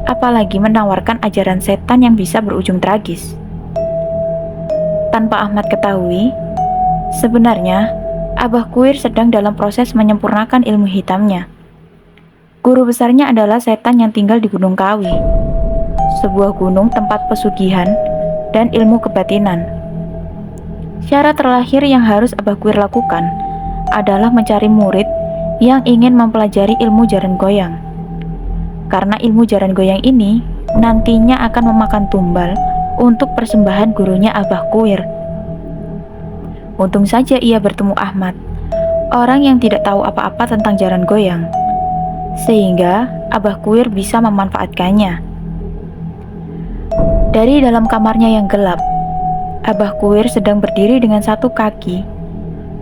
Apalagi menawarkan ajaran setan yang bisa berujung tragis. Tanpa Ahmad ketahui, sebenarnya Abah Kuwir sedang dalam proses menyempurnakan ilmu hitamnya. Guru besarnya adalah setan yang tinggal di Gunung Kawi, sebuah gunung tempat pesugihan dan ilmu kebatinan. Syarat terakhir yang harus Abah Kuir lakukan adalah mencari murid yang ingin mempelajari ilmu jaran goyang. Karena ilmu jaran goyang ini nantinya akan memakan tumbal untuk persembahan gurunya Abah Kuir. Untung saja ia bertemu Ahmad, orang yang tidak tahu apa-apa tentang jaran goyang, sehingga Abah Kuir bisa memanfaatkannya. Dari dalam kamarnya yang gelap, Abah Kuir sedang berdiri dengan satu kaki.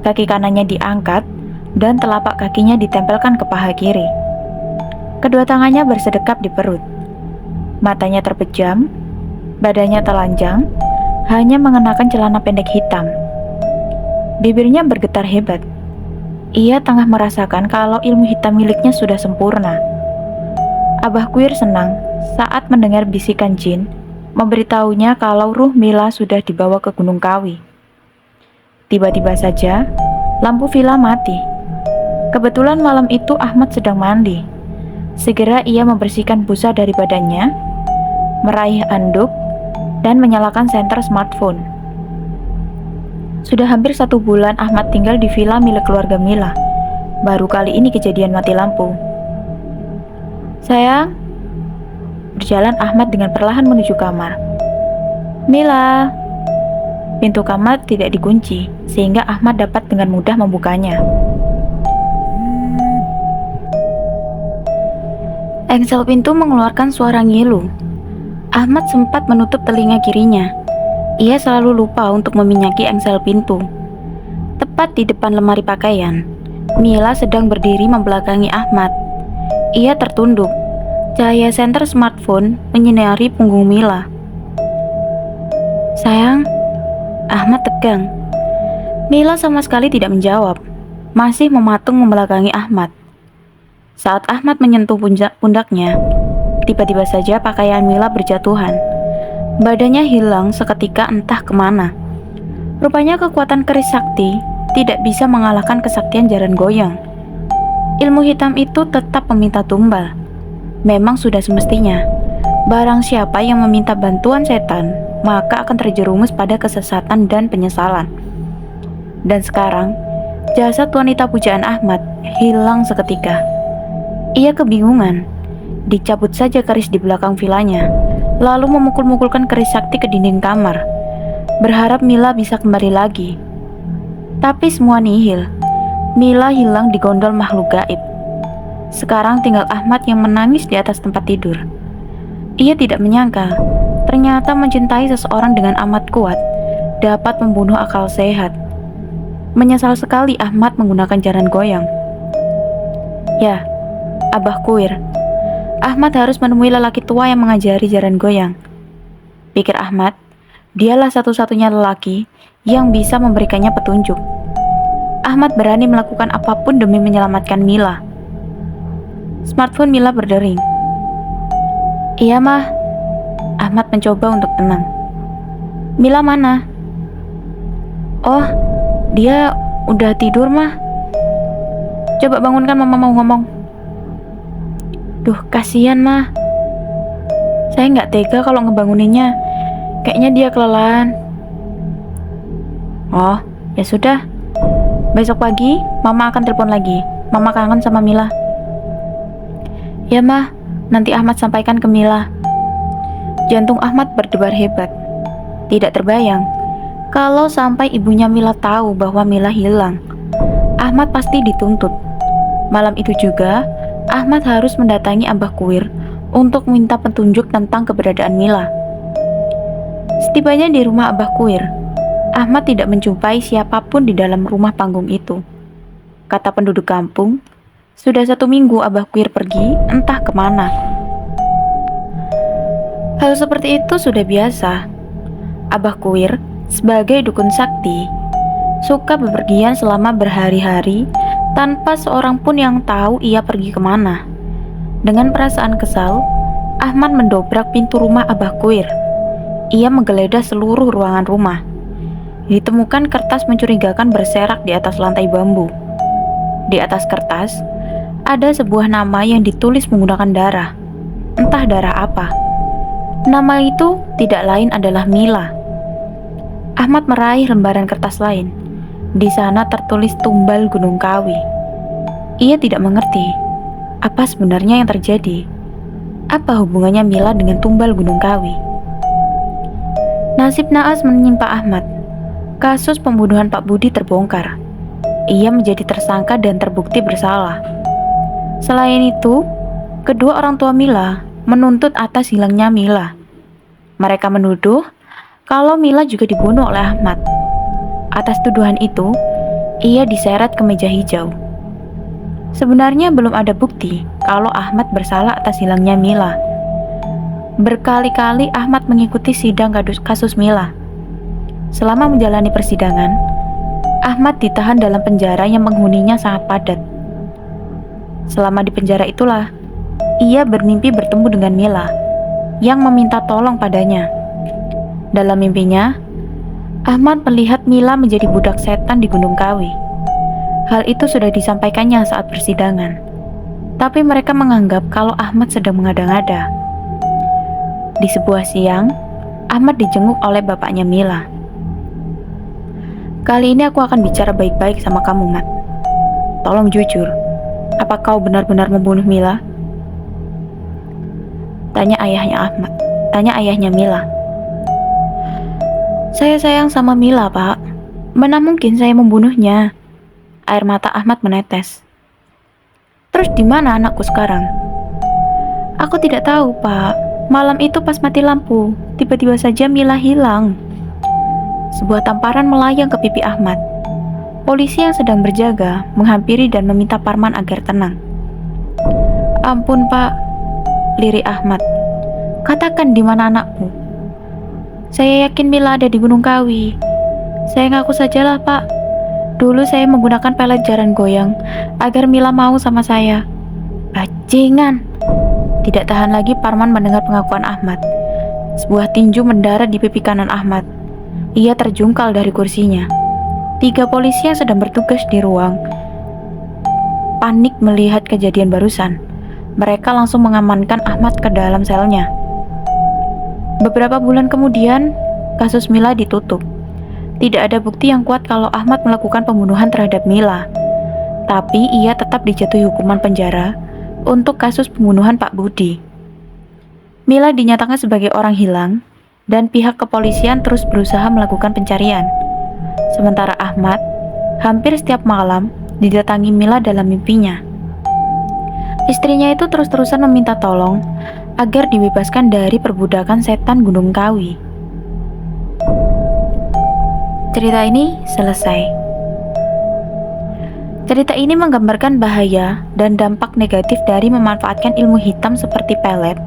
Kaki kanannya diangkat dan telapak kakinya ditempelkan ke paha kiri. Kedua tangannya bersedekap di perut. Matanya terpejam, badannya telanjang, hanya mengenakan celana pendek hitam. Bibirnya bergetar hebat. Ia tengah merasakan kalau ilmu hitam miliknya sudah sempurna. Abah Kuir senang saat mendengar bisikan jin memberitahunya kalau ruh Mila sudah dibawa ke Gunung Kawi. Tiba-tiba saja, lampu villa mati. Kebetulan malam itu Ahmad sedang mandi. Segera ia membersihkan busa dari badannya, meraih anduk, dan menyalakan senter smartphone. Sudah hampir 1 bulan Ahmad tinggal di villa milik keluarga Mila. Baru kali ini kejadian mati lampu. "Sayang," berjalan Ahmad dengan perlahan menuju kamar. "Mila." Pintu kamar tidak dikunci, sehingga Ahmad dapat dengan mudah membukanya. Engsel pintu mengeluarkan suara ngilu. Ahmad sempat menutup telinga kirinya. Ia selalu lupa untuk meminyaki engsel pintu. Tepat di depan lemari pakaian, Mila sedang berdiri membelakangi Ahmad. Ia tertunduk. Cahaya senter smartphone menyinari punggung Mila. "Sayang," Ahmad tegang. Mila sama sekali tidak menjawab, masih mematung membelakangi Ahmad. Saat Ahmad menyentuh pundaknya, tiba-tiba saja pakaian Mila berjatuhan. Badannya hilang seketika entah kemana. Rupanya kekuatan keris sakti tidak bisa mengalahkan kesaktian jaran goyang. Ilmu hitam itu tetap meminta tumbal. Memang sudah semestinya. Barang siapa yang meminta bantuan setan, maka akan terjerumus pada kesesatan dan penyesalan. Dan sekarang, jasad wanita pujaan Ahmad hilang seketika. Ia kebingungan. Dicabut saja keris di belakang vilanya, lalu memukul-mukulkan keris sakti ke dinding kamar, berharap Mila bisa kembali lagi. Tapi semua nihil. Mila hilang di gondol makhluk gaib. Sekarang tinggal Ahmad yang menangis di atas tempat tidur. Ia tidak menyangka, ternyata mencintai seseorang dengan amat kuat dapat membunuh akal sehat. Menyesal sekali Ahmad menggunakan jaran goyang. Ya, Abah Kuir. Ahmad harus menemui lelaki tua yang mengajari jaran goyang. Pikir Ahmad, dialah satu-satunya lelaki yang bisa memberikannya petunjuk. Ahmad berani melakukan apapun demi menyelamatkan Mila. Smartphone Mila berdering. "Iya, Mah." Ahmad mencoba untuk tenang. "Mila mana?" "Oh, dia udah tidur, Mah. Coba bangunkan, Mama mau ngomong." "Duh, kasihan, Mah. Saya nggak tega kalau ngebanguninnya. Kayaknya dia kelelahan." "Oh, ya sudah. Besok pagi, Mama akan telepon lagi. Mama kangen sama Mila." "Ya, Mah. Nanti Ahmad sampaikan ke Mila." Jantung Ahmad berdebar hebat. Tidak terbayang, kalau sampai ibunya Mila tahu bahwa Mila hilang, Ahmad pasti dituntut. Malam itu juga, Ahmad harus mendatangi Abah Kuir untuk minta petunjuk tentang keberadaan Mila. Setibanya di rumah Abah Kuir, Ahmad tidak menjumpai siapapun di dalam rumah panggung itu. Kata penduduk kampung, sudah 1 minggu Abah Kuir pergi entah kemana. Hal seperti itu sudah biasa. Abah Kuir sebagai dukun sakti suka bepergian selama berhari-hari tanpa seorang pun yang tahu ia pergi kemana. Dengan perasaan kesal, Ahmad mendobrak pintu rumah Abah Kuir. Ia menggeledah seluruh ruangan rumah. Ditemukan kertas mencurigakan berserak di atas lantai bambu. Di atas kertas, ada sebuah nama yang ditulis menggunakan darah. Entah darah apa. Nama itu tidak lain adalah Mila. Ahmad meraih lembaran kertas lain. Di sana tertulis Tumbal Gunung Kawi. Ia tidak mengerti apa sebenarnya yang terjadi. Apa hubungannya Mila dengan Tumbal Gunung Kawi? Nasib naas menimpa Ahmad. Kasus pembunuhan Pak Budi terbongkar. Ia menjadi tersangka dan terbukti bersalah. Selain itu, kedua orang tua Mila menuntut atas hilangnya Mila. Mereka menuduh kalau Mila juga dibunuh oleh Ahmad. Atas tuduhan itu, ia diseret ke meja hijau. Sebenarnya belum ada bukti kalau Ahmad bersalah atas hilangnya Mila. Berkali-kali Ahmad mengikuti sidang kasus Mila. Selama menjalani persidangan, Ahmad ditahan dalam penjara yang penghuninya sangat padat. Selama di penjara itulah, ia bermimpi bertemu dengan Mila yang meminta tolong padanya. Dalam mimpinya, Ahmad melihat Mila menjadi budak setan di Gunung Kawi. Hal itu sudah disampaikannya saat persidangan, tapi mereka menganggap kalau Ahmad sedang mengada-ngada. Di sebuah siang, Ahmad dijenguk oleh bapaknya Mila. "Kali ini aku akan bicara baik-baik sama kamu, Mat. Tolong jujur, apa kau benar-benar membunuh Mila?" Tanya ayahnya Mila. "Saya sayang sama Mila, Pak. Mana mungkin saya membunuhnya?" Air mata Ahmad menetes. "Terus di mana anakku sekarang?" "Aku tidak tahu, Pak. Malam itu pas mati lampu, tiba-tiba saja Mila hilang." Sebuah tamparan melayang ke pipi Ahmad. Polisi yang sedang berjaga menghampiri dan meminta Parman agar tenang. "Ampun, Pak," lirik Ahmad. "Katakan di mana anakku. Saya yakin Mila ada di Gunung Kawi. Saya ngaku sajalah, Pak. Dulu saya menggunakan pelet jaran goyang agar Mila mau sama saya." "Bajingan!" Tidak tahan lagi Parman mendengar pengakuan Ahmad. Sebuah tinju mendarat di pipi kanan Ahmad. Ia terjungkal dari kursinya. 3 polisi yang sedang bertugas di ruang panik melihat kejadian barusan. Mereka langsung mengamankan Ahmad ke dalam selnya. Beberapa bulan kemudian, kasus Mila ditutup. Tidak ada bukti yang kuat kalau Ahmad melakukan pembunuhan terhadap Mila. Tapi ia tetap dijatuhi hukuman penjara untuk kasus pembunuhan Pak Budi. Mila dinyatakan sebagai orang hilang dan pihak kepolisian terus berusaha melakukan pencarian. Sementara Ahmad hampir setiap malam didatangi Mila dalam mimpinya. Istrinya itu terus-terusan meminta tolong agar dibebaskan dari perbudakan setan Gunung Kawi. Cerita ini selesai. Cerita ini menggambarkan bahaya dan dampak negatif dari memanfaatkan ilmu hitam seperti pelet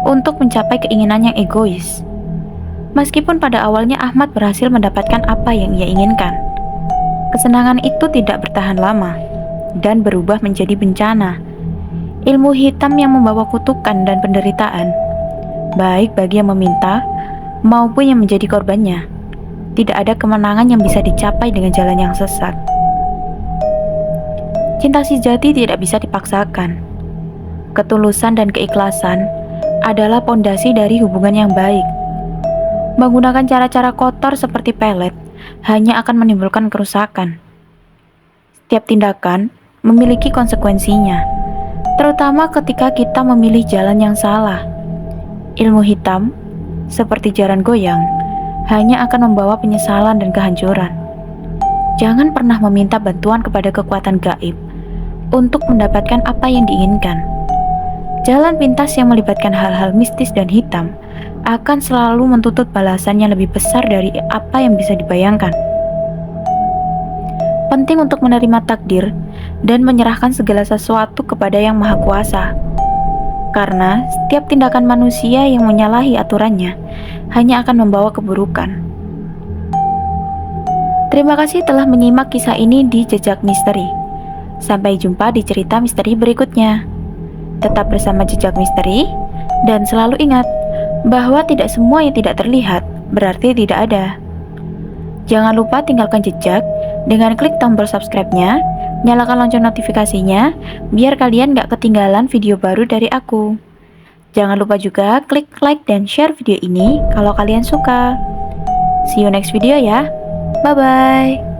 untuk mencapai keinginan yang egois. Meskipun pada awalnya Ahmad berhasil mendapatkan apa yang ia inginkan, kesenangan itu tidak bertahan lama dan berubah menjadi bencana. Ilmu hitam yang membawa kutukan dan penderitaan, baik bagi yang meminta maupun yang menjadi korbannya. Tidak ada kemenangan yang bisa dicapai dengan jalan yang sesat. Cinta sejati tidak bisa dipaksakan. Ketulusan dan keikhlasan adalah pondasi dari hubungan yang baik. Menggunakan cara-cara kotor seperti pelet hanya akan menimbulkan kerusakan. Setiap tindakan memiliki konsekuensinya, terutama ketika kita memilih jalan yang salah. Ilmu hitam, seperti jaran goyang, hanya akan membawa penyesalan dan kehancuran. Jangan pernah meminta bantuan kepada kekuatan gaib untuk mendapatkan apa yang diinginkan. Jalan pintas yang melibatkan hal-hal mistis dan hitam akan selalu menuntut balasan yang lebih besar dari apa yang bisa dibayangkan. Penting untuk menerima takdir dan menyerahkan segala sesuatu kepada Yang Maha Kuasa. Karena setiap tindakan manusia yang menyalahi aturannya hanya akan membawa keburukan. Terima kasih telah menyimak kisah ini di Jejak Misteri. Sampai jumpa di cerita misteri berikutnya. Tetap bersama Jejak Misteri dan selalu ingat bahwa tidak semua yang tidak terlihat berarti tidak ada. Jangan lupa tinggalkan jejak dengan klik tombol subscribe-nya Nyalakan lonceng notifikasinya biar kalian gak ketinggalan video baru dari aku. Jangan lupa juga klik like dan share video ini kalau kalian suka. See you next video ya. Bye-bye.